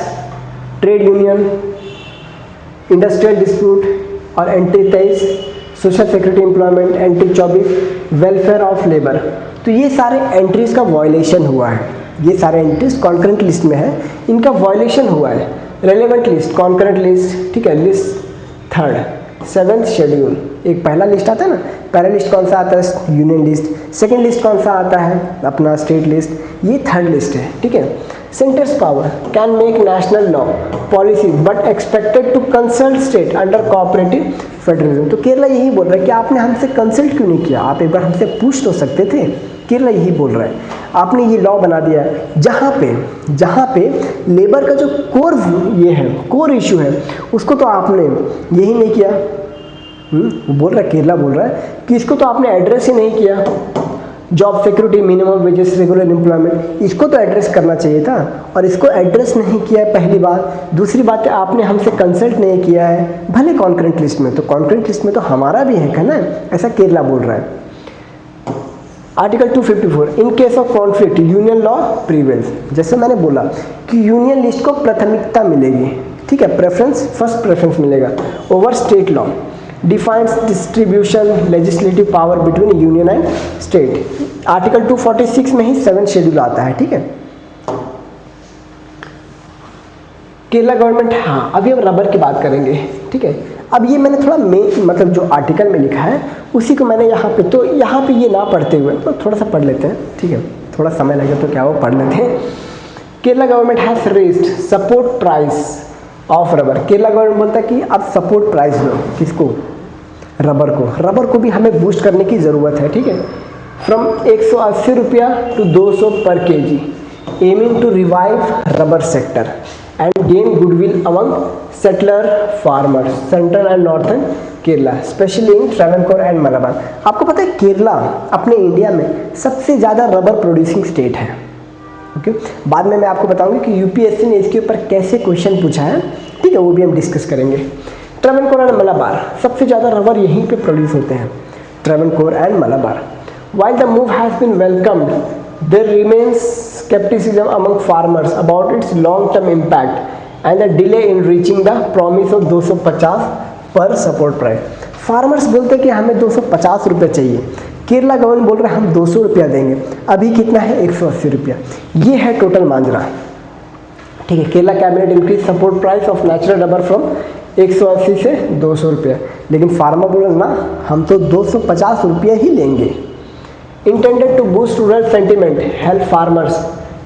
trade union, industrial dispute, और entry 23 social security employment, entry 24 welfare of labour. तो ये सारे एंट्रीज का वायलेशन हुआ है, ये सारे एंट्रीज कॉन्करेंट लिस्ट में है, इनका वायलेशन हुआ है। रेलेवेंट लिस्ट, कॉन्करेंट लिस्ट, ठीक है, लिस्ट 3rd 7th शेड्यूल, एक पहला लिस्ट आता है ना, पहला लिस्ट कौन सा आता है, यूनियन लिस्ट। सेकंड लिस्ट कौन सा आता है, अपना स्टेट लिस्ट। ये थर्ड लिस्ट है, ठीक है। Centre's power can make national law policy but expected to consult state under cooperative federalism. तो केरला यही बोल रहा है कि आपने हमसे कंसल्ट क्यों नहीं किया, आप एक बार हमसे पूछ तो सकते थे। केरला यही बोल रहा है, आपने ये लॉ बना दिया है जहाँ पे लेबर का जो कोर ये है, कोर इशू है, उसको तो आपने यही नहीं किया। वो बोल रहा है, केरला बोल रहा है कि इसको तो आपने एड्रेस ही नहीं किया। Job security, minimum wages, regular employment, इसको तो एड्रेस करना चाहिए था और इसको एड्रेस नहीं किया है, पहली बात। दूसरी बात है, आपने हमसे कंसल्ट नहीं किया है, भले कॉन्करेंट लिस्ट में, तो कॉन्करेंट लिस्ट में तो हमारा भी है ना, ऐसा केरला बोल रहा है। Article 254, in case of conflict union law prevails. जैसे मैंने बोला कि यूनियन लिस्ट को प्राथमिकता मिलेगी, ठीक है, प्रेफरेंस, फर्स्ट प्रेफरेंस मिलेगा over state law. Defines distribution legislative power between union and state. Article 246 में ही 7 शेड्यूल आता है, ठीक है। केरला गवर्नमेंट, हाँ अभी हम रबर की बात करेंगे, ठीक है। अब ये मैंने थोड़ा मतलब जो आर्टिकल में लिखा है उसी को मैंने यहाँ पे, तो यहाँ पे ये ना पढ़ते हुए तो थोड़ा सा पढ़ लेते हैं, ठीक है। थोड़ा समय लगे तो क्या वो पढ़ लेते हैं। Kerala government has raised support price of rubber. Kerala government बोलता है कि आप सपोर्ट प्राइस दो, किसको, रबर को भी हमें बूस्ट करने की ज़रूरत है, ठीक है। फ्रॉम 180 रुपया to 200 per KG, aiming to revive rubber sector and gain goodwill among settler farmers central and northern Kerala, especially in Travancore and Malabar. आपको पता है केरला अपने इंडिया में सबसे ज़्यादा रबर प्रोड्यूसिंग स्टेट है, ओके। बाद में मैं आपको बताऊंगी कि यूपीएससी ने इसके ऊपर कैसे क्वेश्चन पूछा है, ठीक है, वो भी हम डिस्कस करेंगे। ट्रावनकोर एंड मलाबार, सबसे ज़्यादा रबर यहीं पे प्रोड्यूस होते हैं, Travancore and Malabar. While the move has been welcomed, there remains skepticism among farmers about its long-term impact and the delay in reaching the promise of 250 पर सपोर्ट प्राइस। फार्मर्स बोलते हैं कि हमें 250 रुपये चाहिए, केरला गवर्नमेंट बोल रहा है हम 200 रुपया देंगे, अभी कितना है 180 रुपया। ये है टोटल मांजरा, ठीक है। Kerala cabinet increase support price of natural rubber from 180 से 200 रुपया, लेकिन फार्मर बोल रहे ना हम तो 250 रुपया ही लेंगे। Intended to boost rural sentiment, help farmers,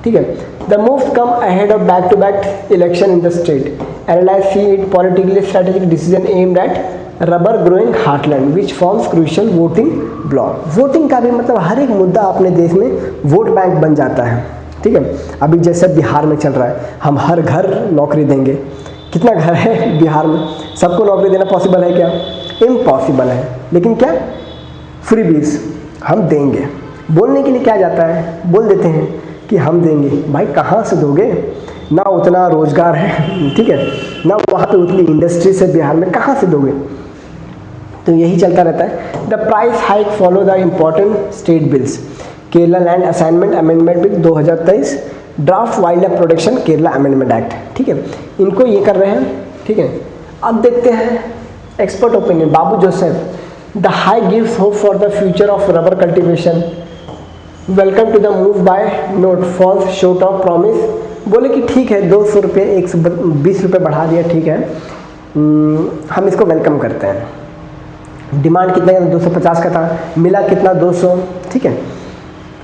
ठीक है। The moves come ahead of back-to-back election in the state. Analysts see it politically strategic decision aimed at rubber growing heartland, which forms crucial voting block. Voting का भी मतलब हर एक मुद्दा अपने देश में वोट बैंक बन जाता है, ठीक है। अभी जैसे बिहार में चल रहा है, हम हर घर नौकरी देंगे। कितना घर है बिहार में, सबको नौकरी देना पॉसिबल है क्या, इम्पॉसिबल है, लेकिन क्या फ्रीबीज हम देंगे। बोलने के लिए क्या जाता है, बोल देते हैं कि हम देंगे, भाई कहाँ से दोगे, ना उतना रोजगार है, ठीक है, ना वहाँ पे उतनी इंडस्ट्री से बिहार में, कहाँ से दोगे। तो यही चलता रहता है। The price hike follow the important state bills, Kerala land assignment amendment bill 2023, draft wild life protection Kerala amendment act, ठीक है, इनको ये कर रहे हैं, ठीक है। अब देखते हैं expert opinion, Babu Joseph, the high gives hope for the future of rubber cultivation, welcome to the move but note, falls short of promise. बोले कि ठीक है 200 रुपये 120 रुपये बढ़ा दिया, ठीक है, हम इसको वेलकम करते हैं। डिमांड कितना है, 250 का था, मिला कितना 200, ठीक है।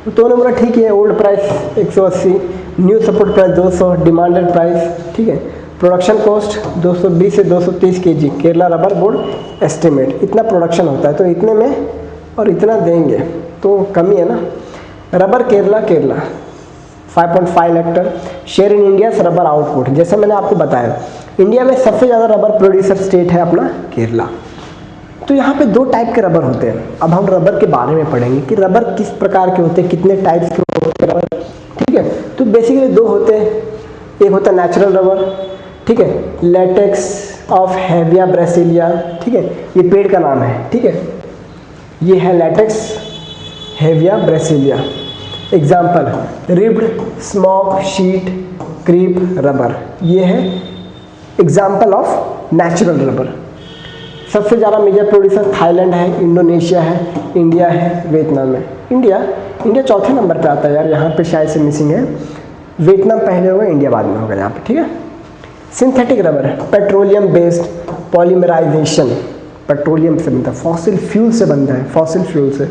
तो बोला ठीक है, old price 180, new support price 200, demanded price, ठीक है। प्रोडक्शन कॉस्ट 220 से 230 KG, Kerala rubber board estimate, इतना प्रोडक्शन होता है तो इतने में और इतना देंगे तो कमी है ना। Rubber Kerala 5.5 lakh ton, share in India rubber output, जैसे मैंने आपको बताया इंडिया में सबसे ज़्यादा रबर प्रोड्यूसर स्टेट है अपना केरला। तो यहाँ पे 2 टाइप के रबर होते हैं। अब हम रबर के बारे में पढ़ेंगे कि रबर किस प्रकार के होते हैं, कितने टाइप्स के होते हैं रबर, ठीक है। तो बेसिकली 2 होते हैं, एक होता है नेचुरल रबर, ठीक है, लेटेक्स ऑफ हेविया ब्रासिलिया, ठीक है, ये पेड़ का नाम है, ठीक है, ये है latex Hevea Brasilia. Example ribbed, smoke, sheet, crepe rubber, ये है एग्जाम्पल ऑफ नेचुरल रबर। सबसे ज़्यादा मेजर प्रोड्यूसर थाईलैंड है, इंडोनेशिया है, इंडिया है, वियतनाम है। इंडिया चौथे नंबर पे आता है यार, यहाँ पे शायद से मिसिंग है, वियतनाम पहले होगा, इंडिया बाद में होगा यहाँ पे, ठीक है। Synthetic rubber, petroleum based polymerisation, petroleum से बनता है, फॉसिल फ्यूल से बनता है, फॉसिल फ्यूल से।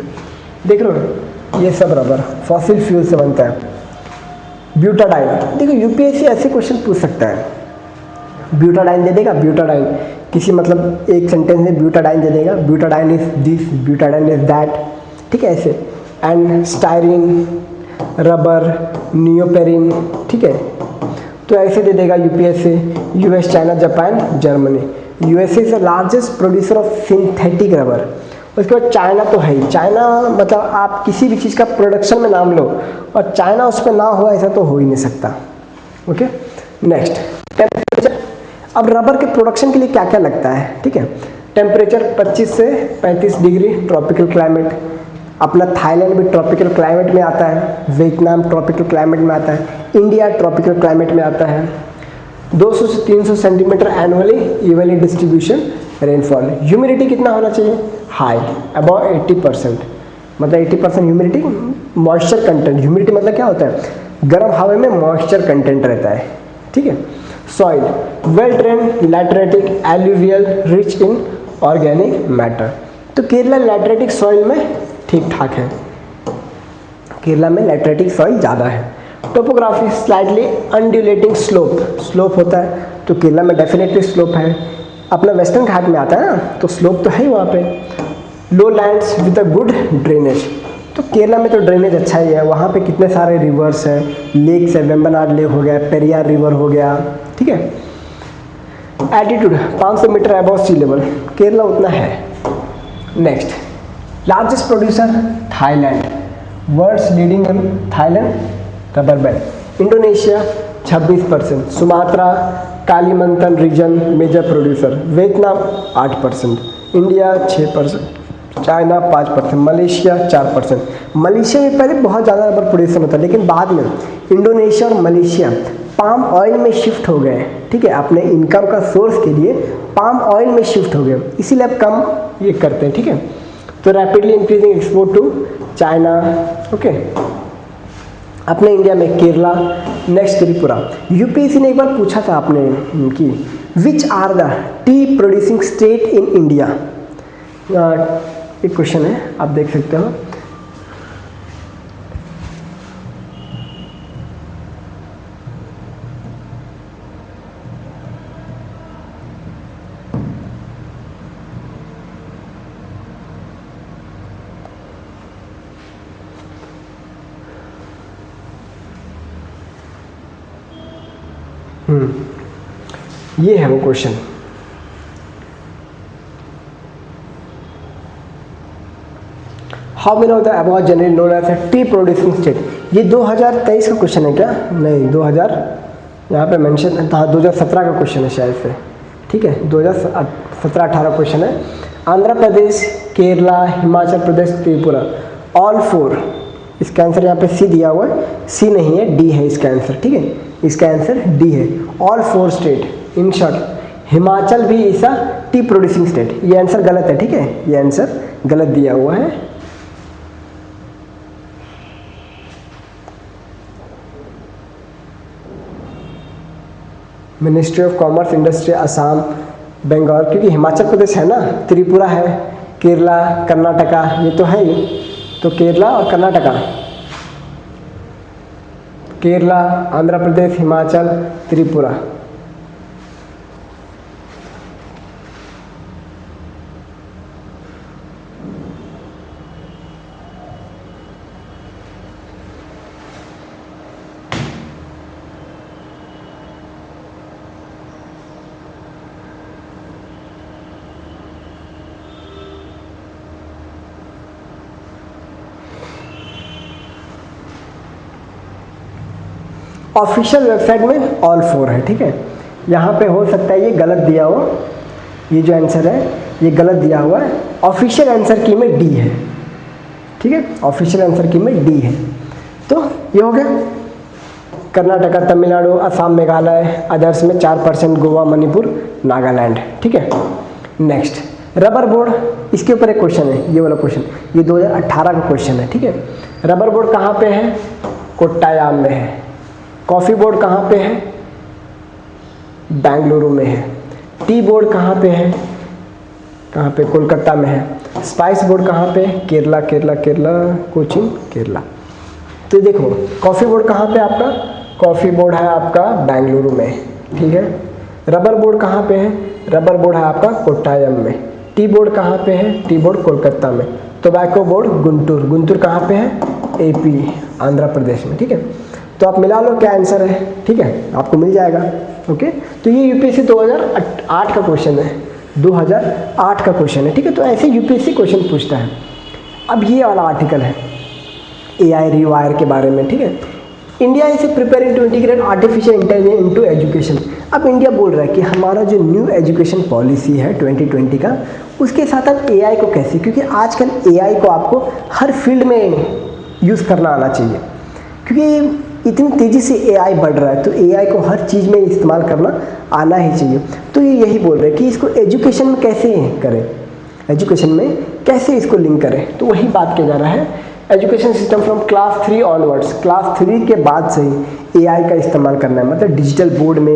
देख रहे हो ये सब रबर फॉसिल फ्यूल से बनता है। ब्यूटाडाइन, देखो यूपीएससी ऐसे क्वेश्चन पूछ सकता है, ब्यूटाडाइन दे देगा, ब्यूटाडाइन किसी मतलब एक सेंटेंस में ब्यूटाडाइन दे देगा, butadiene is this, butadiene is that, ठीक है ऐसे। एंड स्टायरीन, रबर, नियोपेरिन, ठीक है, तो ऐसे दे देगा UPSC. US, China, Japan, Germany. USA is the largest producer of synthetic rubber. उसके बाद चाइना तो है ही, चाइना मतलब आप किसी भी चीज़ का प्रोडक्शन में नाम लो और चाइना उस पर ना हो ऐसा तो हो ही नहीं सकता। Okay next, temperature. अब रबर के प्रोडक्शन के लिए क्या क्या लगता है, ठीक है। टेम्परेचर 25 से 35 डिग्री, ट्रॉपिकल क्लाइमेट। अपना थाईलैंड भी ट्रॉपिकल क्लाइमेट में आता है, वियतनाम ट्रॉपिकल क्लाइमेट में आता है, इंडिया ट्रॉपिकल क्लाइमेट में आता है। 200 से 300 centimetre annually evenly distribution rainfall. Humidity कितना होना चाहिए, हाई, अबाउट 80%, मतलब 80% ह्यूमिडिटी। मॉइस्चर कंटेंट, ह्यूमिडिटी मतलब क्या होता है, गर्म हवा में मॉइस्चर कंटेंट रहता है, ठीक है। Soil, well drain, lateritic, alluvial, rich in organic matter. तो केरला लैटरेटिक सॉइल में ठीक ठाक है, केरला में लैटरेटिक सॉइल ज़्यादा है। Topography, slightly undulating slope, slope होता है तो केरला में डेफिनेटली स्लोप है। अपना वेस्टर्न घाट में आता है ना तो स्लोप तो है ही वहाँ पे। Low lands with a good drainage, तो केरला में तो ड्रेनेज अच्छा ही है, वहाँ पे कितने सारे रिवर्स है, लेक्स है, वेम्बनाड लेक हो गया, पेरियार रिवर हो गया, ठीक है। Altitude 500 metre above sea level, Kerala उतना है। Next, largest producer Thailand, world's leading in Thailand rubber band. Indonesia 26%, Sumatra Kalimantan region major producer, Vietnam 8%, India 6%, China 5%, Malaysia 4%। Malaysia में पहले बहुत ज़्यादा रबर प्रोड्यूसन होता है लेकिन बाद में इंडोनेशिया और मलेशिया पाम ऑयल में शिफ्ट हो गए, ठीक है, अपने इनकम का सोर्स के लिए पाम ऑयल में शिफ्ट हो गए, इसीलिए अब कम ये करते हैं, ठीक है। तो rapidly increasing export to China, okay. अपने इंडिया में केरला। नेक्स्ट, त्रिपुरा। यूपीएससी ने एक बार पूछा था आपने कि which are the tea producing state in India, एक क्वेश्चन है, आप देख सकते हो। ये है वो question. How many of the above generally known as tea producing state. ये 2023 का क्वेश्चन है क्या, नहीं 2000 यहाँ पे मेंशन था, 2017 का क्वेश्चन है शायद से, ठीक है। 2017-18 क्वेश्चन है। आंध्र प्रदेश, केरला, हिमाचल प्रदेश, त्रिपुरा, ऑल 4। इसका आंसर यहाँ पे सी दिया हुआ है, सी नहीं है, डी है इसका आंसर, ठीक है, इसका आंसर डी है। All 4 state, in short Himachal भी ऐसा टी प्रोड्यूसिंग स्टेट। ये आंसर गलत है, ठीक है, ये आंसर गलत दिया हुआ है। Ministry of commerce industry Assam, Bengal, क्योंकि हिमाचल प्रदेश है ना, त्रिपुरा है, केरला, कर्नाटका, ये तो है ही, तो केरला और कर्नाटका, केरला, आंध्र प्रदेश, हिमाचल, त्रिपुरा। ऑफिशियल वेबसाइट में ऑल 4 है, ठीक है। यहाँ पे हो सकता है ये गलत दिया हो, ये जो आंसर है ये गलत दिया हुआ है। ऑफिशियल आंसर की में डी है, ठीक है, ऑफिशियल आंसर की में डी है। तो ये हो गया कर्नाटका, तमिलनाडु, असम, मेघालय, अदर्स में 4%, गोवा, मणिपुर, नागालैंड, ठीक है। नेक्स्ट, रबर बोर्ड, इसके ऊपर एक क्वेश्चन है, ये वाला क्वेश्चन, ये 2018 का क्वेश्चन है, ठीक है। रबर बोर्ड कहाँ पे है, कोट्टायाम में है। कॉफ़ी बोर्ड कहाँ पे है, बेंगलुरु में है। टी बोर्ड कहाँ पे है, कहाँ पे? कोलकाता में है। स्पाइस बोर्ड कहाँ पे? केरला, केरला, केरला, कोचिन, केरला। तो देखो कॉफ़ी बोर्ड कहाँ पे आपका? कॉफ़ी बोर्ड है आपका बेंगलुरु में, ठीक है। रबर बोर्ड कहाँ पे है? रबर बोर्ड है आपका कोट्टायम में। टी बोर्ड कहाँ पे है? टी बोर्ड कोलकाता में। टोबैको बोर्ड गुंटूर, गुंटूर कहाँ पे है? एपी, आंध्र प्रदेश में, ठीक है। तो आप मिला लो क्या आंसर है, ठीक है, आपको मिल जाएगा। ओके, तो ये यूपीएससी 2008 का क्वेश्चन है, 2008 का क्वेश्चन है, ठीक है। तो ऐसे यूपीएससी क्वेश्चन पूछता है। अब ये वाला आर्टिकल है एआई रीवायर के बारे में, ठीक है। India is preparing to integrate artificial intelligence into education. अब इंडिया बोल रहा है कि हमारा जो न्यू एजुकेशन पॉलिसी है 2020 का, उसके साथ हम एआई को कैसे, क्योंकि आजकल एआई को आपको हर फील्ड में यूज़ करना आना चाहिए, क्योंकि इतनी तेज़ी से एआई बढ़ रहा है, तो एआई को हर चीज़ में इस्तेमाल करना आना ही चाहिए। तो ये यही बोल रहे हैं कि इसको एजुकेशन में कैसे करें, एजुकेशन में कैसे इसको लिंक करें। तो वही बात किया जा रहा है, education system from class 3 onwards, class 3 के बाद से ही एआई का इस्तेमाल करना है, मतलब डिजिटल बोर्ड में,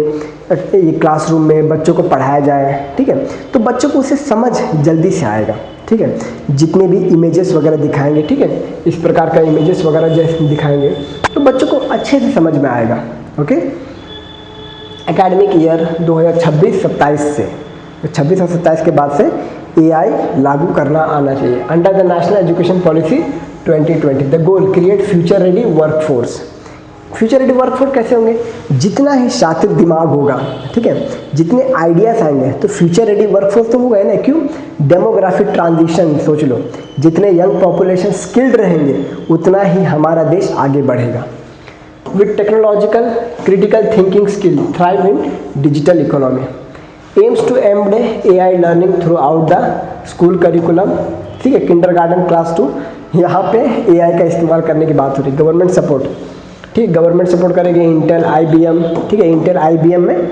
ये क्लासरूम में बच्चों को पढ़ाया जाए, ठीक है। तो बच्चों को उसे समझ जल्दी से आएगा, ठीक है। जितने भी इमेजेस वगैरह दिखाएंगे, ठीक है, इस प्रकार का इमेजेस वगैरह जैसे दिखाएंगे तो बच्चों को अच्छे से समझ में आएगा। ओके, एकेडमिक ईयर 2026-27 से, 26 और 27 के बाद से एआई लागू करना आना चाहिए। Under the national education policy 2020 the goal create future ready workforce. Future ready workforce कैसे होंगे? जितना ही शातिर दिमाग होगा, ठीक है, जितने आइडियाज आएंगे तो फ्यूचर रेडी वर्कफोर्स तो होगा है ना। क्यों? डेमोग्राफिक ट्रांजिशन सोच लो, जितने यंग पॉपुलेशन स्किल्ड रहेंगे उतना ही हमारा देश आगे बढ़ेगा। With technological critical thinking skill thrive in digital economy, aims to embed AI learning throughout the school curriculum, ठीक है, किंडरगार्टन क्लास 2, यहाँ पे एआई का इस्तेमाल करने की बात हो रही है। गवर्नमेंट सपोर्ट, ठीक, गवर्नमेंट सपोर्ट करेगी, इंटेल आईबीएम, ठीक है, इंटेल आईबीएम में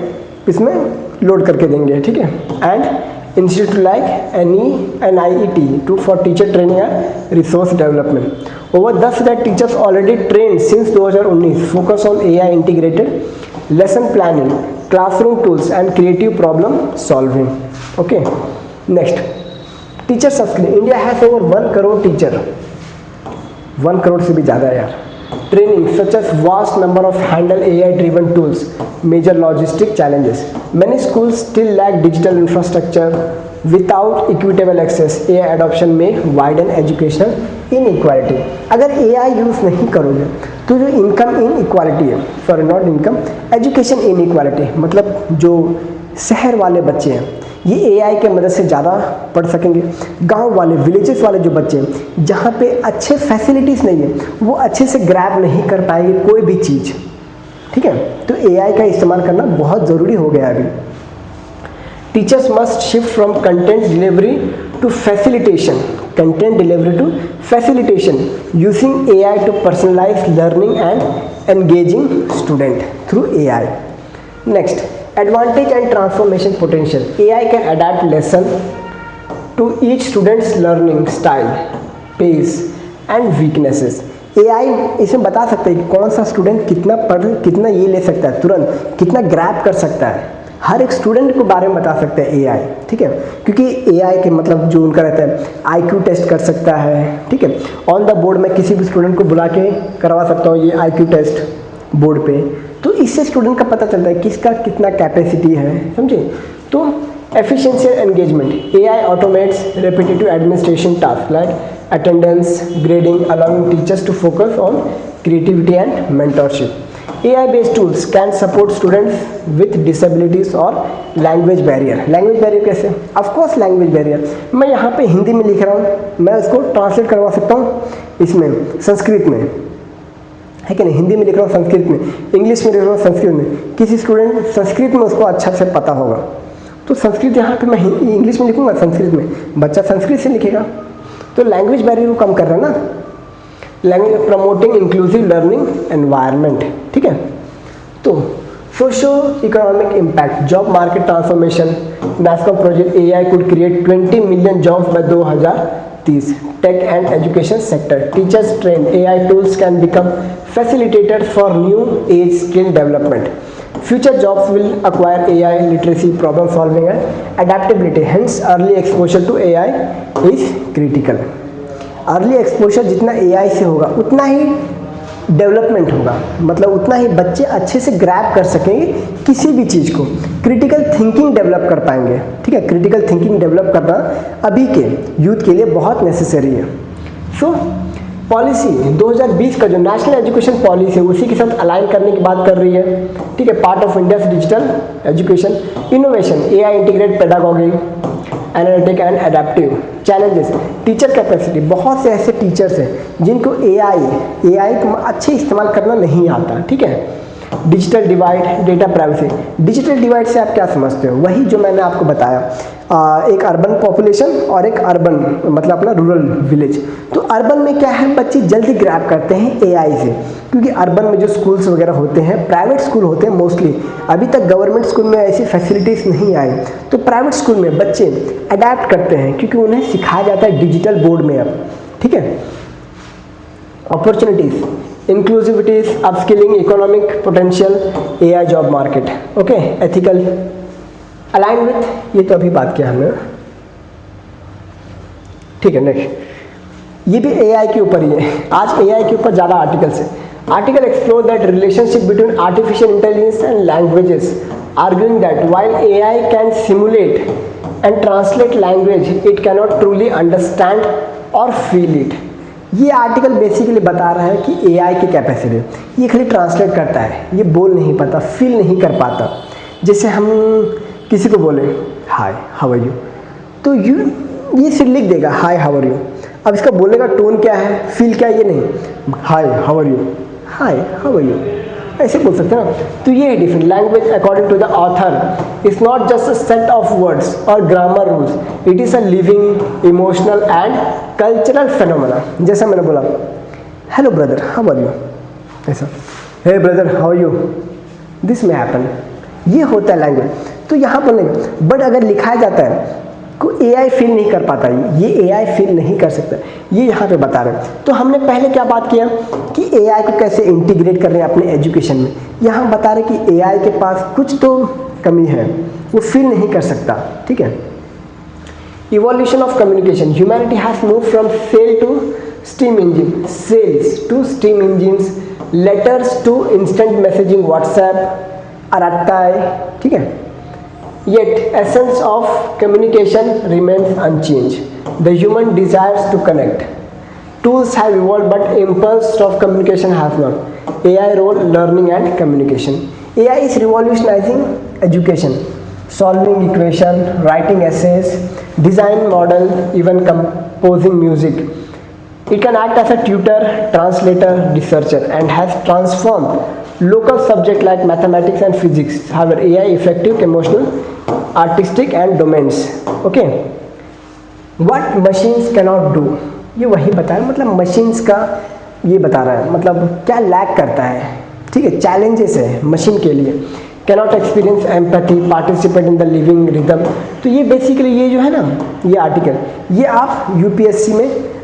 इसमें लोड करके देंगे, ठीक है। And institute like NIET to for teacher training and resource development. Over 10,000 teachers already trained since 2019 focus on AI integrated lesson planning, classroom tools and creative problem solving. Okay, next, teacher subscription. India has over 1 crore teacher, 1 crore से भी ज़्यादा है यार। Training such as vast number of handle AI driven tools, major logistic challenges, many schools still lack digital infrastructure without equitable access, AI adoption में widen educational inequality. अगर AI use नहीं करोगे तो जो इनकम इनइक्वालिटी है, sorry not income, education inequality, मतलब जो शहर वाले बच्चे हैं ये एआई के मदद से ज़्यादा पढ़ सकेंगे। गांव वाले, विलेजेस वाले जो बच्चे हैं जहाँ पे अच्छे फैसिलिटीज़ नहीं है, वो अच्छे से ग्रैब नहीं कर पाएंगे कोई भी चीज़, ठीक है। तो एआई का इस्तेमाल करना बहुत ज़रूरी हो गया अभी। Teachers must shift from content delivery to facilitation, content delivery to facilitation using AI to personalise learning and engaging student through AI. Next, advantage and transformation potential, AI can adapt lesson to each student's learning style, pace and weaknesses। AI इसमें बता सकता है कि कौन सा student कितना पढ़, कितना ये ले सकता है, तुरंत कितना ग्रैब कर सकता है, हर एक स्टूडेंट के बारे में बता सकता है AI, ठीक है। क्योंकि AI के मतलब जो उनका रहता है IQ टेस्ट कर सकता है, ठीक है। ऑन द बोर्ड में किसी भी स्टूडेंट को बुला के करवा सकता हूँ ये IQ टेस्ट बोर्ड पे, तो इससे स्टूडेंट का पता चलता है किसका कितना कैपेसिटी है, समझे। तो efficiency and engagement, AI automates repetitive administration task like attendance, grading, allowing teachers to focus on creativity and mentorship. AI based tools can support students with disabilities और लैंग्वेज बैरियर। लैंग्वेज बैरियर कैसे? Of course language barrier, मैं यहाँ पे हिंदी में लिख रहा हूँ, मैं उसको ट्रांसलेट करवा सकता हूँ इसमें संस्कृत में, है कि नहीं, हिंदी में लिख रहा हूँ संस्कृत में, इंग्लिश में लिख रहा हूँ संस्कृत में, किसी स्टूडेंट संस्कृत में उसको अच्छा से पता होगा तो संस्कृत यहाँ पे मैं इंग्लिश में लिखूँगा, संस्कृत में बच्चा संस्कृत से लिखेगा। तो लैंग्वेज बैरियर को कम कर रहा है ना। Language promoting inclusive learning environment, ठीक है। तो socio economic impact, job market transformation, NASSCOM project AI could create 20 million jobs by 2030। Tech and education sector, teachers trained AI tools can become facilitators for new age skill development. Future jobs will acquire AI literacy, problem solving and adaptability. Hence early exposure to AI is critical. Early exposure जितना AI से होगा उतना ही development होगा, मतलब उतना ही बच्चे अच्छे से ग्रैब कर सकेंगे किसी भी चीज़ को, क्रिटिकल थिंकिंग डेवलप कर पाएंगे। ठीक है, क्रिटिकल थिंकिंग डेवलप करना अभी के यूथ के लिए बहुत नेसेसरी है। सो पॉलिसी 2020 का जो नेशनल एजुकेशन पॉलिसी है उसी के साथ अलाइन करने की बात कर रही है। ठीक है, part of India's digital education, innovation, AI integrate pedagogy, analytic and adaptive challenges, teacher capacity. बहुत से ऐसे टीचर्स हैं जिनको AI को अच्छे इस्तेमाल करना नहीं आता। ठीक है, digital divide, data privacy. Digital divide से आप क्या समझते हो? वही जो मैंने आपको बताया, एक अर्बन पॉपुलेशन और एक अर्बन मतलब अपना रूरल विलेज। तो अर्बन में क्या है, बच्चे जल्दी ग्रैब करते हैं AI से, क्योंकि अर्बन में जो स्कूल्स वगैरह होते हैं प्राइवेट स्कूल होते हैं मोस्टली, अभी तक गवर्नमेंट स्कूल में ऐसी फैसिलिटीज़ नहीं आई, तो प्राइवेट स्कूल में बच्चे अडेप्ट करते हैं क्योंकि उन्हें सिखाया जाता है डिजिटल बोर्ड में अब। ठीक है, opportunities, inclusivities, upskilling, economic potential, AI job market, okay, ethical, align with, ये तो अभी बात किया हमने। ठीक है, नेक्स्ट ये भी AI के ऊपर ही है। आज AI के ऊपर ज़्यादा आर्टिकल्स है। Article explore that relationship between artificial intelligence and languages, arguing that while AI can simulate and translate language, it cannot truly understand और फील इट। ये आर्टिकल बेसिकली बता रहा है कि AI की कैपेसिटी, ये खाली ट्रांसलेट करता है, ये बोल नहीं पाता, फील नहीं कर पाता। जैसे हम किसी को बोले हाय हाउ आर यू, तो ये सिर्फ लिख देगा हाय हाउ आर यू। अब इसका बोलने का टोन क्या है, फील क्या है, ये नहीं, hi how are you, hi how are you, ऐसे बोल सकते हैं ना। तो ये है different. Language according to the author is not just a set of words और grammar rules, it is a living emotional and cultural phenomena. जैसा मैंने बोला hello brother how are you, ऐसा hey brother how are you, this में happen, ये होता है language. तो यहाँ पर नहीं, बट अगर लिखाया जाता है को AI फील नहीं कर पाता, ये AI फील नहीं कर सकता, ये यहाँ पे बता रहे हैं। तो हमने पहले क्या बात किया कि AI को कैसे इंटीग्रेट कर रहे हैं अपने एजुकेशन में। यहाँ बता रहे कि AI के पास कुछ तो कमी है, वो फील नहीं कर सकता। ठीक है, evolution of communication, humanity has move from sail to steam engine, sails to steam engines, letters to instant messaging, WhatsApp, Arattai. ठीक है, yet essence of communication remains unchanged. The human desires to connect. Tools have evolved but impulse of communication has not. AI role, learning and communication. AI is revolutionizing education, solving equation, writing essays, design model, even composing music. It can act as a tutor, translator, researcher and has transformed local subjects like mathematics and physics. However, AI effective, emotional, artistic and domains. Okay, what machines cannot do, ये वही बता रहा है, मतलब machines का ये बता रहा है, मतलब क्या लैक करता है। ठीक है, चैलेंजेस है मशीन के लिए। Cannot experience empathy, participate in the living rhythm. तो ये बेसिकली ये जो है ना, ये आर्टिकल ये आप UPSC में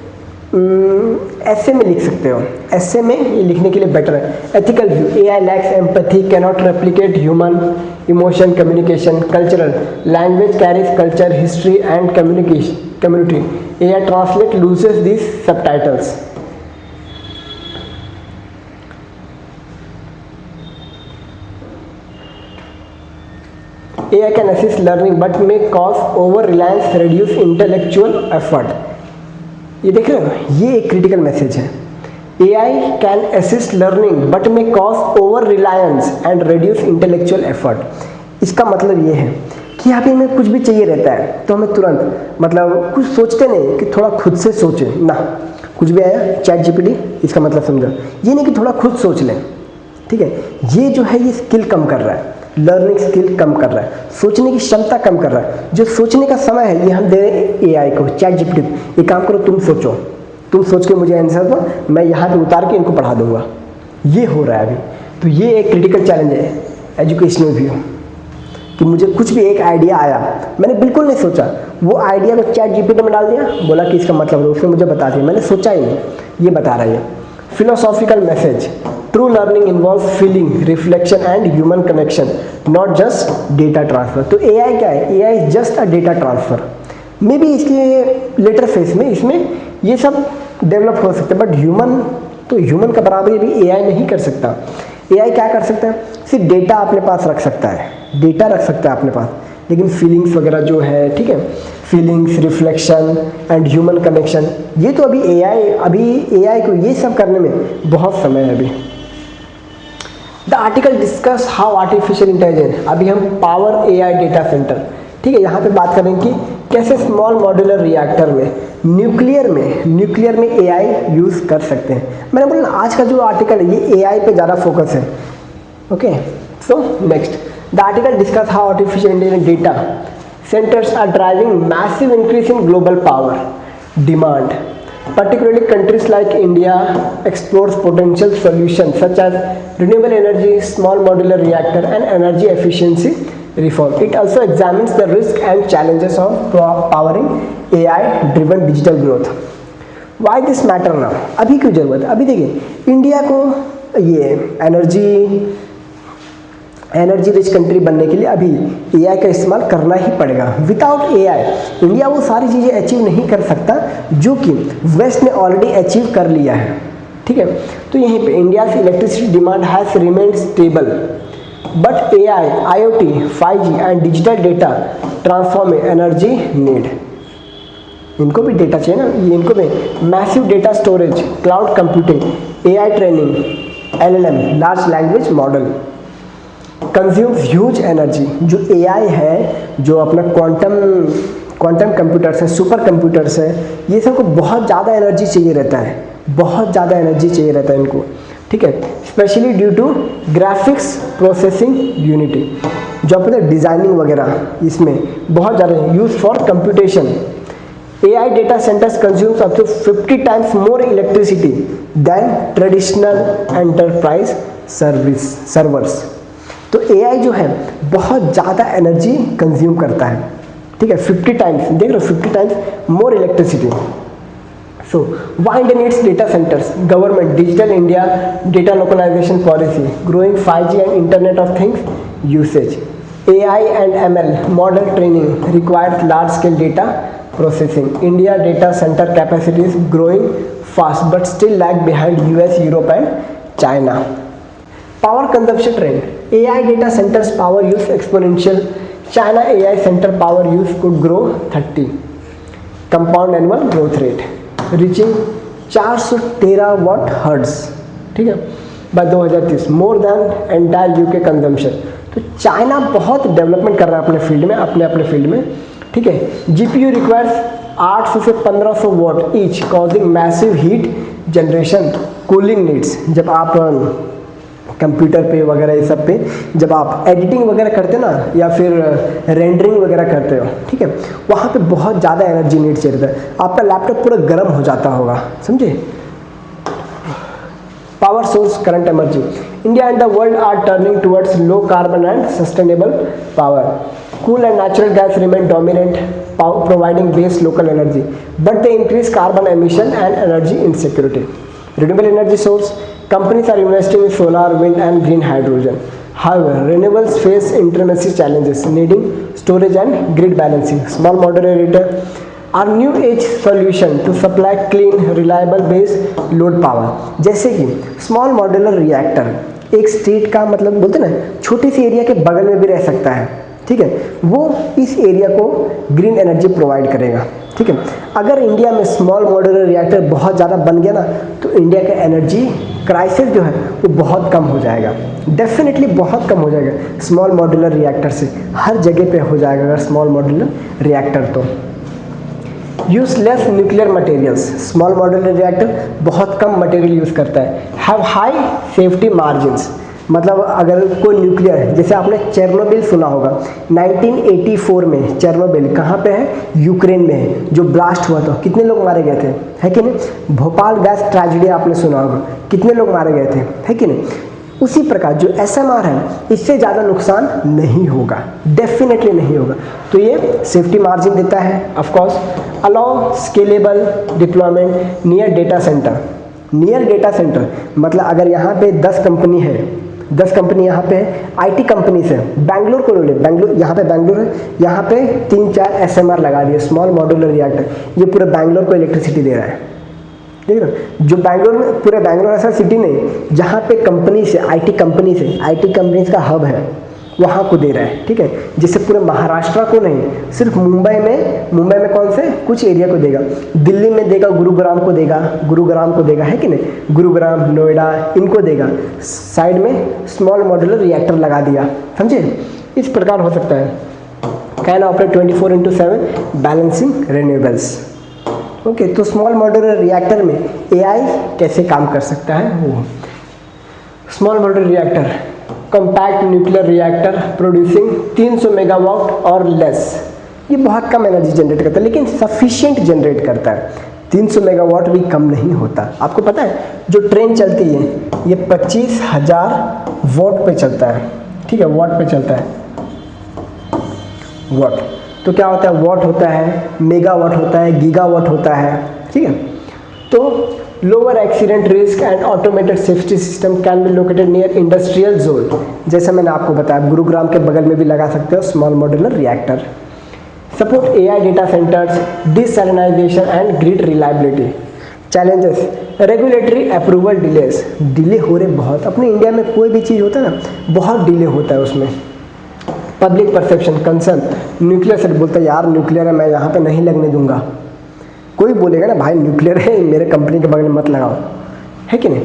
ऐसे में लिख सकते हो, ऐसे में ये लिखने के लिए बेटर है। Ethical view, AI lakhs empathy, cannot replicate human emotion, communication, cultural, language carries culture, history and community, AI translate loses this subtitles. AI can assist learning but may cause over reliance, reduce intellectual effort. ये देख रहे हो, ये एक critical message है। AI can assist learning but may cause over reliance and reduce intellectual effort। इसका मतलब ये है कि अभी हमें कुछ भी चाहिए रहता है तो हमें तुरंत मतलब कुछ सोचते नहीं कि थोड़ा खुद से सोचें ना, कुछ भी आया ChatGPT, इसका मतलब समझो, ये नहीं कि थोड़ा खुद सोच लें। ठीक है, ये जो है ये स्किल कम कर रहा है, लर्निंग स्किल कम कर रहा है, सोचने की क्षमता कम कर रहा है। जो सोचने का समय है ये हम दे रहे हैं AI को, ChatGPT, ये काम करो, तुम सोचो, तुम सोच के मुझे आंसर दो, मैं यहाँ पे उतार के इनको पढ़ा दूंगा। ये हो रहा है अभी। तो ये एक क्रिटिकल चैलेंज है एजुकेशनल व्यू, कि मुझे कुछ भी एक आइडिया आया, मैंने बिल्कुल नहीं सोचा, वो आइडिया को ChatGPT में डाल दिया, बोला कि इसका मतलब है, उसने मुझे बता दिया, मैंने सोचा ही नहीं। ये बता रहा है philosophical message, true learning involve feeling, reflection and human connection, not just data transfer. तो एआई क्या है? AI is just a data transfer. May be इसके लेटर फेज में इसमें ये सब डेवलप हो सकता है, बट ह्यूमन का बराबरी भी एआई नहीं कर सकता। एआई क्या कर सकता है? सिर्फ डेटा अपने पास रख सकता है, डेटा रख सकता है अपने पास, लेकिन फीलिंग्स वगैरह जो है, ठीक है, feelings, reflection and human connection, ये तो अभी एआई को ये सब करने में बहुत समय है अभी। The article discuss how artificial intelligence, अभी हम पावर एआई डेटा सेंटर, ठीक है, यहाँ पे बात करेंगे कि कैसे स्मॉल मॉड्यूलर रिएक्टर में न्यूक्लियर में एआई यूज़ कर सकते हैं। मैंने बोला आज का जो आर्टिकल है ये एआई पे ज़्यादा फोकस है। Okay, so next, the article discuss how artificial intelligence data centers are driving massive increase in global power demand. Particularly countries like India explores potential solutions such as renewable energy, small modular reactor and energy efficiency reform. It also examines the risks and challenges of powering AI driven digital growth. Why this matter now? अभी क्यों जरूरत है? अभी देखिए India को ये energy rich country बनने के लिए अभी एआई का इस्तेमाल करना ही पड़ेगा। विदाउट एआई इंडिया वो सारी चीज़ें अचीव नहीं कर सकता जो कि वेस्ट ने ऑलरेडी अचीव कर लिया है, ठीक है। तो यहीं पे India's electricity demand has remained stable, but AI, IoT, 5G and digital data transform energy need. इनको भी डेटा चाहिए ना, इनको भी massive data storage, cloud computing, AI training, LLM large language model consumes huge energy. जो AI है, जो अपना क्वांटम कंप्यूटर्स है, सुपर कंप्यूटर्स है, ये सबको बहुत ज़्यादा एनर्जी चाहिए रहता है, बहुत ज़्यादा एनर्जी चाहिए रहता है इनको, ठीक है। Specially due to graphics processing unity, जो अपने डिज़ाइनिंग वगैरह इसमें बहुत ज़्यादा use for computation. AI data centers consumes up to 50 times more electricity than traditional enterprise servers। तो AI जो है बहुत ज़्यादा एनर्जी कंज्यूम करता है, ठीक है, 50 टाइम्स, देख लो 50 times more electricity. So why India needs data centres? Government, digital India, data localisation policy, growing 5G and internet of things usage, AI and ML model training requires large scale data processing. India data centre capacity is growing fast but still lag behind US, Europe and China. Power consumption trend, AI data centers power use exponential, China AI center power use could grow 30 compound annual growth rate reaching 413 watt hertz, ठीक है, by 2030, more than entire UK consumption। तो China बहुत development कर रहा है अपने field में, अपने फील्ड में, ठीक है। GPU रिक्वायर्स 800 से 1500 what each, causing massive heat generation, cooling needs. जब आप कंप्यूटर पे वगैरह ये सब पे जब आप एडिटिंग वगैरह करते हो ना, या फिर रेंडरिंग वगैरह करते हो, ठीक है, वहाँ पे बहुत ज़्यादा एनर्जी नीड चाहिए रहता है। आपका लैपटॉप पूरा गर्म हो जाता होगा, समझे। Power source current energy, India and the world are turning towards low carbon and sustainable power. Coal and natural gas remain dominant, providing base local energy, but they increase carbon emission and energy insecurity. Renewable energy source, companies are investing in solar, wind and green hydrogen. However, renewables face intermittent challenges needing storage and grid balancing. Small modular reactor are new age solution to supply clean, reliable base load power. जैसे कि small modular reactor एक state का मतलब बोलते ना छोटी सी area के बगल में भी रह सकता है, ठीक है, वो इस एरिया को ग्रीन एनर्जी प्रोवाइड करेगा, ठीक है। अगर इंडिया में स्मॉल मॉड्यूलर रिएक्टर बहुत ज़्यादा बन गया ना, तो इंडिया का एनर्जी क्राइसिस जो है वो बहुत कम हो जाएगा, डेफिनेटली बहुत कम हो जाएगा। स्मॉल मॉड्यूलर रिएक्टर से हर जगह पे हो जाएगा अगर स्मॉल मॉड्यूलर रिएक्टर। तो use less nuclear materials, small modular reactor बहुत कम मटेरियल यूज़ करता है। हैव हाई सेफ्टी मार्जिन्स, मतलब अगर कोई न्यूक्लियर, जैसे आपने चेरनोबिल सुना होगा, 1984 में चेरनोबिल कहाँ पे है? यूक्रेन में है, जो ब्लास्ट हुआ था, कितने लोग मारे गए थे, है कि नहीं। भोपाल गैस ट्रेजेडी आपने सुना होगा, कितने लोग मारे गए थे, है कि नहीं। उसी प्रकार जो SMR है इससे ज़्यादा नुकसान नहीं होगा, डेफिनेटली नहीं होगा। तो ये सेफ्टी मार्जिन देता है। Of course allow scalable deployment near data centre, near data centre मतलब अगर यहाँ पे 10 कंपनी है, 10 कंपनी यहाँ पे आईटी कंपनी से, बैंगलोर को ले, बैंगलोर यहाँ पे बैंगलोर है, यहाँ पे 3-4 एसएमआर लगा दिए, स्मॉल मॉड्यूलर रिएक्टर, ये पूरे बैंगलोर को इलेक्ट्रिसिटी दे रहा है। देख रहे हो, जो बैंगलोर में, पूरे बैंगलोर ऐसा सिटी नहीं जहाँ पे कंपनी से, आईटी कंपनीज का हब है, वहाँ को दे रहा है, ठीक है। जिससे पूरे महाराष्ट्र को नहीं, सिर्फ मुंबई में कौन से कुछ एरिया को देगा, दिल्ली में देगा, गुरुग्राम को देगा, है कि नहीं, गुरुग्राम, नोएडा, इनको देगा। साइड में स्मॉल मॉड्यूलर रिएक्टर लगा दिया, समझे। इस प्रकार हो सकता है। Can operate 24/7 balancing renewables. Okay, तो स्मॉल मॉड्यूलर रिएक्टर में एआई कैसे काम कर सकता है वो। Small modular reactor, compact nuclear reactor producing 300 megawatt और लेस। ये बहुत कम एनर्जी जनरेट करता है लेकिन सफिशिएंट जनरेट करता है। 300 मेगावाट भी कम नहीं होता। आपको पता है जो ट्रेन चलती है ये 25,000 वॉट पे चलता है, ठीक है, वॉट पे चलता है, वॉट। तो क्या होता है, वॉट होता है, मेगावाट होता है, गीगावाट होता है, ठीक है। तो lower accident risk and automated safety system can be located near industrial zone. जैसा मैंने आपको बताया, गुरुग्राम के बगल में भी लगा सकते हो small modular reactor. Support AI data centres, desalinisation and grid reliability. Challenges, regulatory approval delays, delay हो रहे बहुत। अपने इंडिया में कोई भी चीज़ होता है ना, बहुत डिले होता है उसमें। पब्लिक परसेप्शन कंसर्न, न्यूक्लियर से बोलता है यार न्यूक्लियर है, मैं यहाँ पे नहीं लगने दूंगा। कोई बोलेगा ना भाई न्यूक्लियर है, मेरे कंपनी के बगल में मत लगाओ, है कि नहीं।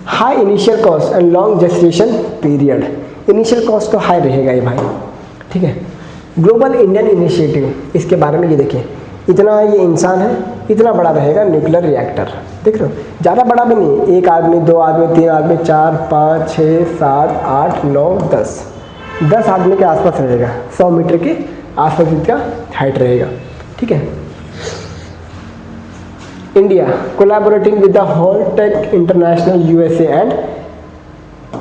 High initial cost and long gestation period, initial cost तो हाई रहेगा ये भाई, ठीक है। ग्लोबल इंडियन इनिशिएटिव, इसके बारे में ये देखिए, इतना ये इंसान है, इतना बड़ा रहेगा न्यूक्लियर रिएक्टर, देख रहे हो, ज़्यादा बड़ा भी नहीं, 1 आदमी, 2 आदमी, 3 आदमी, 4, 5, 6, 7, 8, 9, 10 आदमी के आसपास रहेगा, 100 मीटर के आसपास इसका हाइट रहेगा, ठीक है। India collaborating with the Holtec international USA and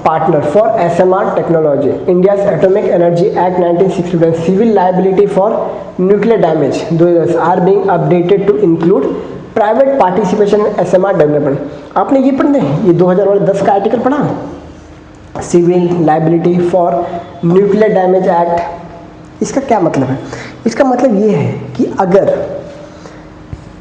partner for SMR technology. India's atomic energy act 1961 civil liability for nuclear damage 2010 are being updated to include private participation in SMR development. आपने ये पढ़े, ये 2010 का article पढ़ा, civil liability for nuclear damage act. इसका क्या मतलब है? इसका मतलब ये है कि अगर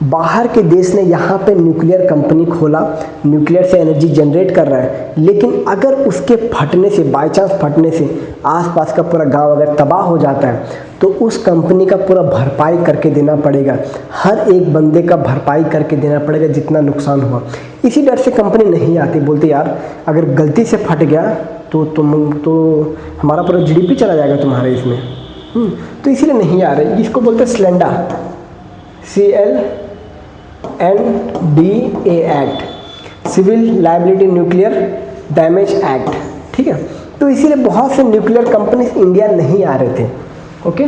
बाहर के देश ने यहाँ पे न्यूक्लियर कंपनी खोला, न्यूक्लियर से एनर्जी जनरेट कर रहा है, लेकिन अगर उसके फटने से, बाय चांस फटने से आसपास का पूरा गांव अगर तबाह हो जाता है, तो उस कंपनी का पूरा भरपाई करके देना पड़ेगा, हर एक बंदे का भरपाई करके देना पड़ेगा जितना नुकसान हुआ। इसी डर से कंपनी नहीं आती, बोलते यार अगर गलती से फट गया तो हमारा पूरा जीडीपी चला जाएगा तुम्हारे इसमें, तो इसीलिए नहीं आ रहे। इसको बोलते हैं स्लेंडा, CLNDA act, civil liability nuclear damage act, ठीक है। तो इसीलिए बहुत से न्यूक्लियर कंपनीज इंडिया नहीं आ रहे थे। Okay,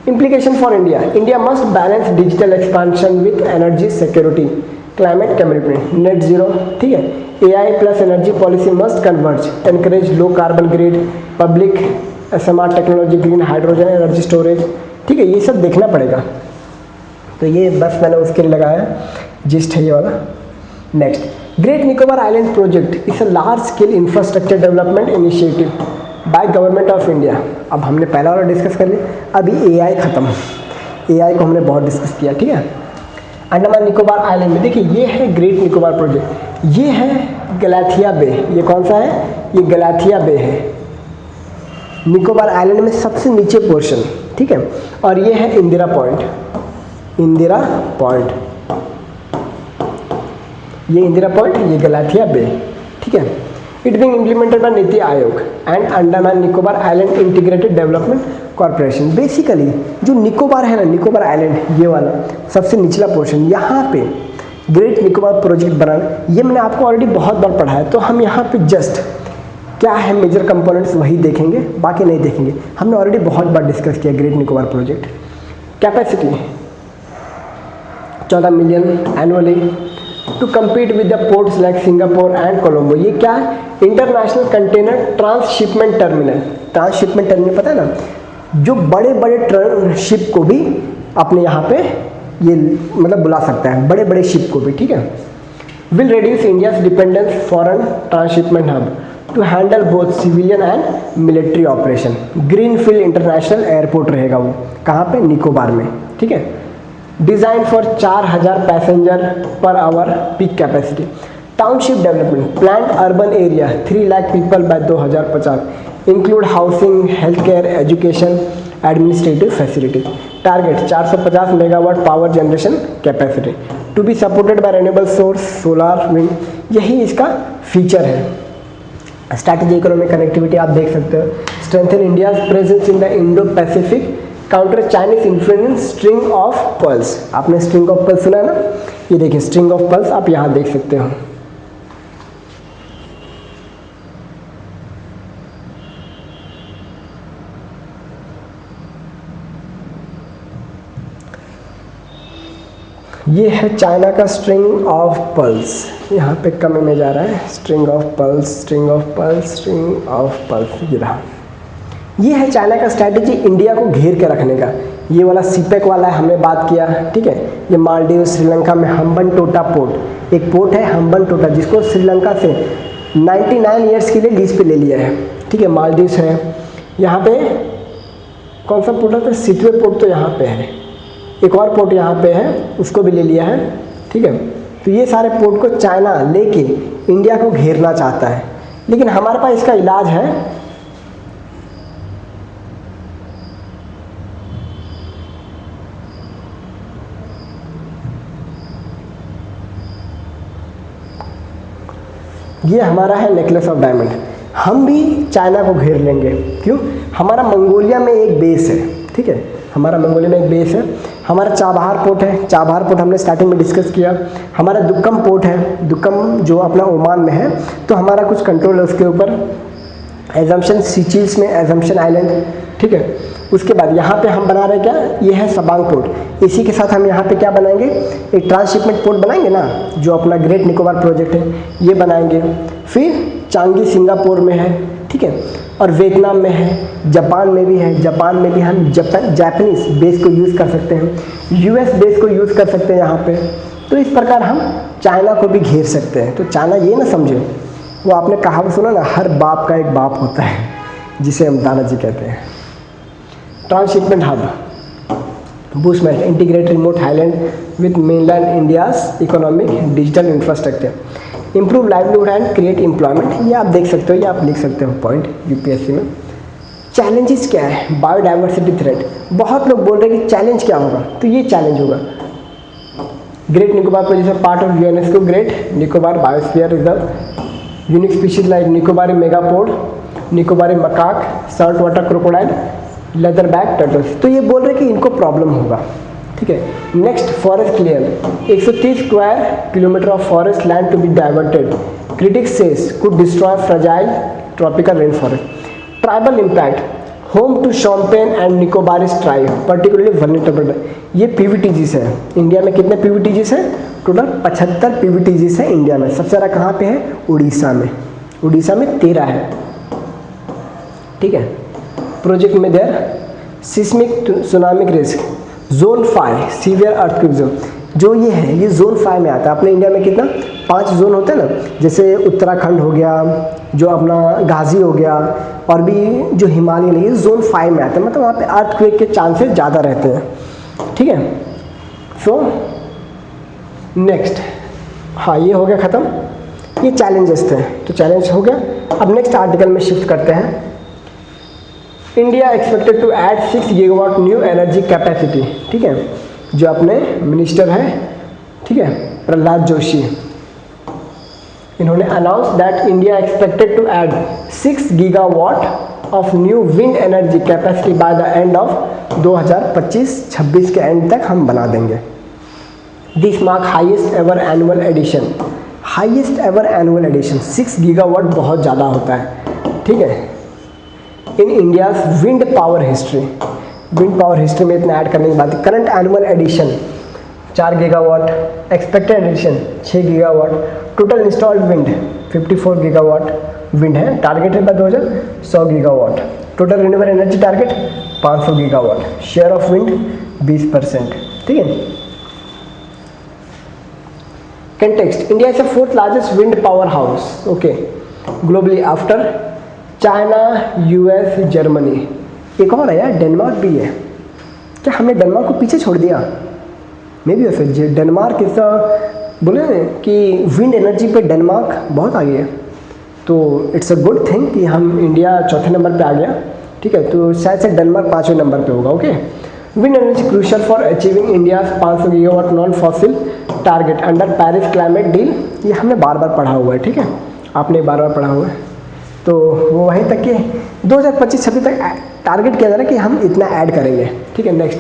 implication for India, India must balance digital expansion with energy security, climate commitment, net zero, ठीक है। AI plus energy policy must converge, encourage low carbon grid, public SMR technology, green hydrogen energy storage, ठीक है। ये सब देखना पड़ेगा। तो ये बस मैंने उसके लिए लगाया, जिस्ट है ये वाला। Next, great Nicobar island project is a large scale infrastructure development initiative by government of India. अब हमने पहला वाला डिस्कस कर लिया, अभी AI खत्म, AI को हमने बहुत डिस्कस किया, ठीक है। अंडमान निकोबार आइलैंड में देखिए, ये है ग्रेट निकोबार प्रोजेक्ट, ये है गलाथिया बे। ये कौन सा है? ये गलाथिया बे है, निकोबार आइलैंड में सबसे नीचे पोर्शन, ठीक है। और ये है इंदिरा पॉइंट, इंदिरा पॉइंट, ये इंदिरा पॉइंट, ये गलाथिया बे, ठीक है। It being implemented by NITI Aayog and Andaman Nicobar island integrated development corporation. Basically जो निकोबार है ना, निकोबार आइलैंड, ये वाला सबसे निचला पोर्शन, यहाँ पे ग्रेट निकोबार प्रोजेक्ट बनाना, ये मैंने आपको ऑलरेडी बहुत बार पढ़ा है। तो हम यहाँ पे जस्ट क्या है मेजर कंपोनेंट्स वही देखेंगे, बाकी नहीं देखेंगे। हमने ऑलरेडी बहुत बार डिस्कस किया great Nicobar project. Capacity 14 million annually to compete with the ports like Singapore and Colombo. ये क्या है? International container transshipment terminal. Transshipment terminal पता है ना, जो बड़े बड़े शिप को भी अपने यहाँ पे ये मतलब बुला सकता है, बड़े बड़े शिप को भी, ठीक है। will reduce India's dependence foreign transshipment hub to handle both civilian and military operation. Greenfield international airport रहेगा वो, कहाँ पे? निकोबार में, ठीक है। Design for 4000 passenger per hour peak capacity. Township development plan urban area 3 lakh people by 2050 include housing, health care, education, administrative facilities. Target 450 megawatt power generation capacity to be supported by renewable source, solar, wind. यही इसका feature है। Strategy economic connectivity आप देख सकते हो। Strengthen India's presence in the Indo Pacific, counter Chinese influence, string of pulse. आपने string of pulse सुना है ना? ये देखिए स्ट्रिंग ऑफ पल्स आप यहाँ देख सकते हो। ये है चाइना का स्ट्रिंग ऑफ पल्स, यहाँ पे कम में जा रहा है। String of pulse, string of pulse, string of pulse, ये रहा। ये है चाइना का स्ट्रैटेजी इंडिया को घेर के रखने का। ये वाला सीपेक वाला है, हमने बात किया, ठीक है। ये मालदीव, श्रीलंका में हम्बनटोटा पोर्ट, एक पोर्ट है हम्बनटोटा, जिसको श्रीलंका से 99 ईयर्स के लिए लीज पे ले लिया है, ठीक है। मालदीव्स है। यहाँ पे कौन सा पोर्ट है? सितवे पोर्ट तो यहाँ पे है, एक और पोर्ट यहाँ पे है, उसको भी ले लिया है, ठीक है। तो ये सारे पोर्ट को चाइना लेके इंडिया को घेरना चाहता है, लेकिन हमारे पास इसका इलाज है। ये हमारा है नेकलेस ऑफ डायमंड। हम भी चाइना को घेर लेंगे। क्यों? हमारा मंगोलिया में एक बेस है, ठीक है। हमारा मंगोलिया में एक बेस है। हमारा चाबहार पोर्ट है, चाबहार पोर्ट हमने स्टार्टिंग में डिस्कस किया। हमारा दुक्कम पोर्ट है, दुक्कम जो अपना ओमान में है, तो हमारा कुछ कंट्रोल है उसके ऊपर। एजम्पशन सीचील्स में, एजम्पशन आइलैंड, ठीक है। उसके बाद यहाँ पे हम बना रहे क्या? ये है सबांग पोर्ट। इसी के साथ हम यहाँ पे क्या बनाएंगे? एक ट्रांसशिपमेंट पोर्ट बनाएंगे ना, जो अपना ग्रेट निकोबार प्रोजेक्ट है, ये बनाएंगे। फिर चांगी सिंगापुर में है, ठीक है, और वियतनाम में है, जापान में भी है। जापान में भी हम जापानीज बेस को यूज़ कर सकते हैं, यूएस बेस को यूज़ कर सकते हैं यहाँ पे। तो इस प्रकार हम चाइना को भी घेर सकते हैं। तो चाइना ये ना समझे, वो आपने कहावत सुना ना, हर बाप का एक बाप होता है, जिसे हम दादाजी कहते हैं। Transshipment hub, bushman integrate remote highland with mainland India's economic digital infrastructure, improve livelihood and create employment. ये आप देख सकते हो, ये आप लिख सकते हो पॉइंट यूपीएससी में। चैलेंजेस क्या है? Biodiversity threat. बहुत लोग बोल रहे हैं कि चैलेंज क्या होगा, तो ये चैलेंज होगा। Great Nicobar project part of UNESCO great Nicobar biosphere reserve, unique species like Nicobari megapode, Nicobari macaque, salt water crocodile, leather back turtles. तो ये बोल रहे हैं कि इनको प्रॉब्लम होगा, ठीक है। Next, forest clear, 130 square kilometre of forest land to be diverted, critics says could destroy fragile tropical rain forest. Tribal impact, home to Shompen and Nicobarese tribe particularly vulnerable. ये पीवीटीजीस है। इंडिया में कितने पीवीटीजीस है? टोटल 75 पीवीटीजीस है India में। सबसे ज़्यादा कहाँ पे है? उड़ीसा में। उड़ीसा में 13 है, ठीक है। प्रोजेक्ट में देर seismic tsunamic risk, zone 5 severe earthquake zone, जो ये है ये जोन 5 में आता है। अपने इंडिया में कितना 5 जोन होते हैं ना, जैसे उत्तराखंड हो गया, जो अपना गाजी हो गया, और भी जो हिमालयन है, ये जोन 5 में आता है। मतलब वहाँ पे अर्थक्वेक के चांसेस ज़्यादा रहते हैं, ठीक है। सो नेक्स्ट, हाँ ये हो गया ख़त्म, ये चैलेंजेस थे, तो चैलेंज हो गया। अब नेक्स्ट आर्टिकल में शिफ्ट करते हैं। India expected to add 6 gigawatt new energy capacity, ठीक है, जो अपने मिनिस्टर हैं, ठीक है, प्रहलाद जोशी, इन्होंने announce that India expected to add 6 gigawatt of new wind energy capacity by the end of 2025-26 के एंड तक हम बना देंगे। This mark highest ever annual addition, highest ever annual addition. 6 gigawatt बहुत ज़्यादा होता है, ठीक है, in India's wind power history. Wind power history में इतना ऐड करने की बात है। Current annual addition 4 gigawatt, expected addition 6 gigawatt, total installed wind 54 gigawatt wind है, targeted by 2100 gigawatt. Total renewable energy target 500 gigawatt, share of wind 20%, ठीक है। Context, India is the fourth largest wind power house, okay, globally after China, US, Germany. एक और है यार, Denmark भी है। क्या हमने डेनमार्क को पीछे छोड़ दिया? मे बी वैसे डेनमार्क इस बोले कि विंड एनर्जी पे डेनमार्क बहुत आगे है, तो इट्स अ गुड थिंग कि हम इंडिया चौथे नंबर पे आ गया, ठीक है। तो शायद से डेनमार्क 5वें नंबर पे होगा, okay. Wind energy crucial for achieving India 500 gigawatt non fossil target under Paris climate deal. ये हमने बार बार पढ़ा हुआ है, ठीक है, आपने बार बार पढ़ा हुआ है। तो वो वहीं तक के 2025-26 तक टारगेट किया जा रहा है कि हम इतना ऐड करेंगे, ठीक है। Next,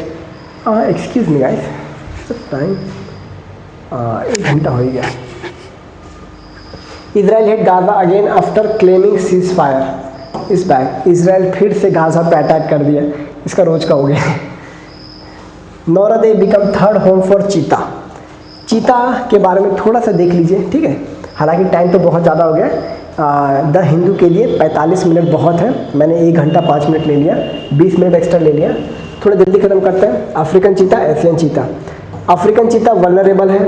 excuse me guys, time 1 घंटा हो गया। Israel hit Gaza again after claiming cease fire इस बैक। इजराइल फिर से गाजा पे अटैक कर दिया, इसका रोज का हो गया। नौरादे बिकम थर्ड होम फॉर चीता। चीता के बारे में थोड़ा सा देख लीजिए, ठीक है, हालांकि टाइम तो बहुत ज़्यादा हो गया। द हिंदू के लिए 45 मिनट बहुत है, मैंने 1 घंटा 5 मिनट ले लिया, 20 मिनट एक्स्ट्रा ले लिया, थोड़ा जल्दी खत्म करते हैं। अफ्रीकन चीता, एशियन चीता। अफ्रीकन चीता वल्नरेबल है,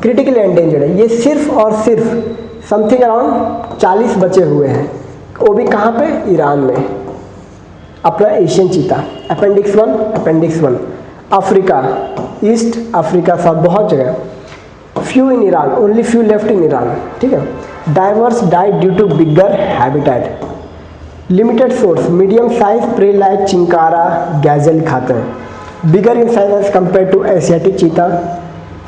क्रिटिकली एंडेंजर्ड है। ये सिर्फ और सिर्फ समथिंग अराउंड 40 बचे हुए हैं, वो भी कहाँ पे? ईरान में। अपना एशियन चीता, अपेंडिक्स 1, अफ्रीका, ईस्ट अफ्रीका, सब बहुत जगह। Few in Iran, only few left in Iran, ठीक है। Diverse died due to bigger habitat. Limited source, medium size prey like chinkara, gazelle खाते हैं। Bigger in size as compared to Asiatic cheetah,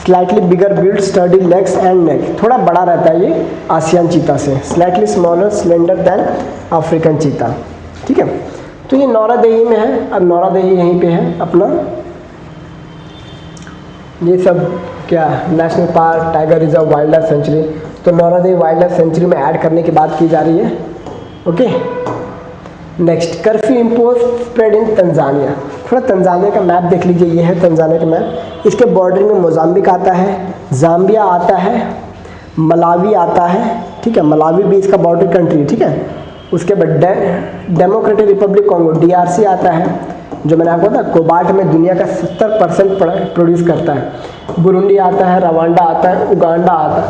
slightly bigger build, sturdy legs and neck, थोड़ा बड़ा रहता है ये Asian चीता से। Slightly smaller slender than African cheetah, ठीक है। तो ये नौरादेही में है, अब नौरादेही यहीं पे है अपना। ये सब क्या national park, tiger reserve, wild life sanctuary, तो नौरादेही वाइल्ड लाइफ सेंचुरी में ऐड करने की बात की जा रही है, okay. Next, curfew impose spread in Tanzania. थोड़ा तंजानिया का मैप देख लीजिए, ये है तंजानिया का मैप। इसके बॉर्डर में मोजाम्बिक आता है, जाम्बिया आता है, मलावी आता है, ठीक है, मलावी भी इसका बॉर्डर कंट्री है, ठीक है। उसके बाद डेमोक्रेटिक रिपब्लिक कॉन्गो, DRC आता है, जो मैंने आपको बताया कोबाल्ट में दुनिया का 70% प्रोड्यूस करता है। बुरुंडी आता है, रवांडा आता है, उगांडा आता है,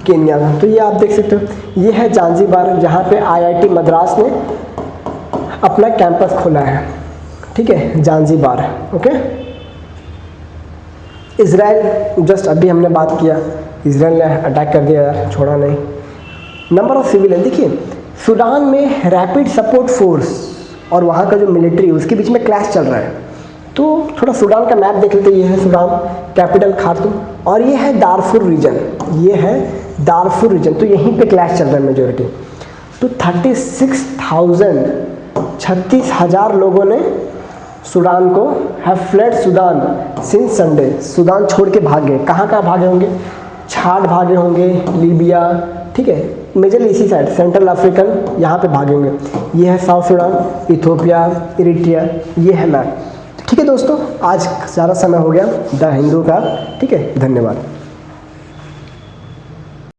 केन्या। तो ये आप देख सकते हो, ये है जांजीबार, जहाँ पे IIT मद्रास ने अपना कैंपस खोला है, ठीक है, जांजीबार, ओके। इजराइल, जस्ट अभी हमने बात किया, इजराइल ने अटैक कर दिया यार, छोड़ा नहीं। नंबर ऑफ सिविलियन, देखिए सूडान में रैपिड सपोर्ट फोर्स और वहाँ का जो मिलिट्री, उसके बीच में क्लैश चल रहा है। तो थोड़ा सूडान का मैप देख लेते हैं। ये है सूडान, कैपिटल खार्तूम, और ये है दारफुर रीजन, ये है दारफुर रीजन। तो यहीं पे क्लैश चल रहा है मेजोरिटी। तो 36,000 लोगों ने सूडान को have fled Sudan since Sunday. Sudan छोड़ के भाग गए। कहाँ भागे होंगे? छाड़ भागे होंगे, लीबिया, ठीक है, मेजरली इसी साइड, सेंट्रल अफ्रीकन यहाँ पे भागे होंगे। ये है साउथ सूडान, इथोपिया, इरिट्रिया, ये है मैप। ठीक है दोस्तों, आज ज़्यादा समय हो गया द हिंदू का, ठीक है, धन्यवाद।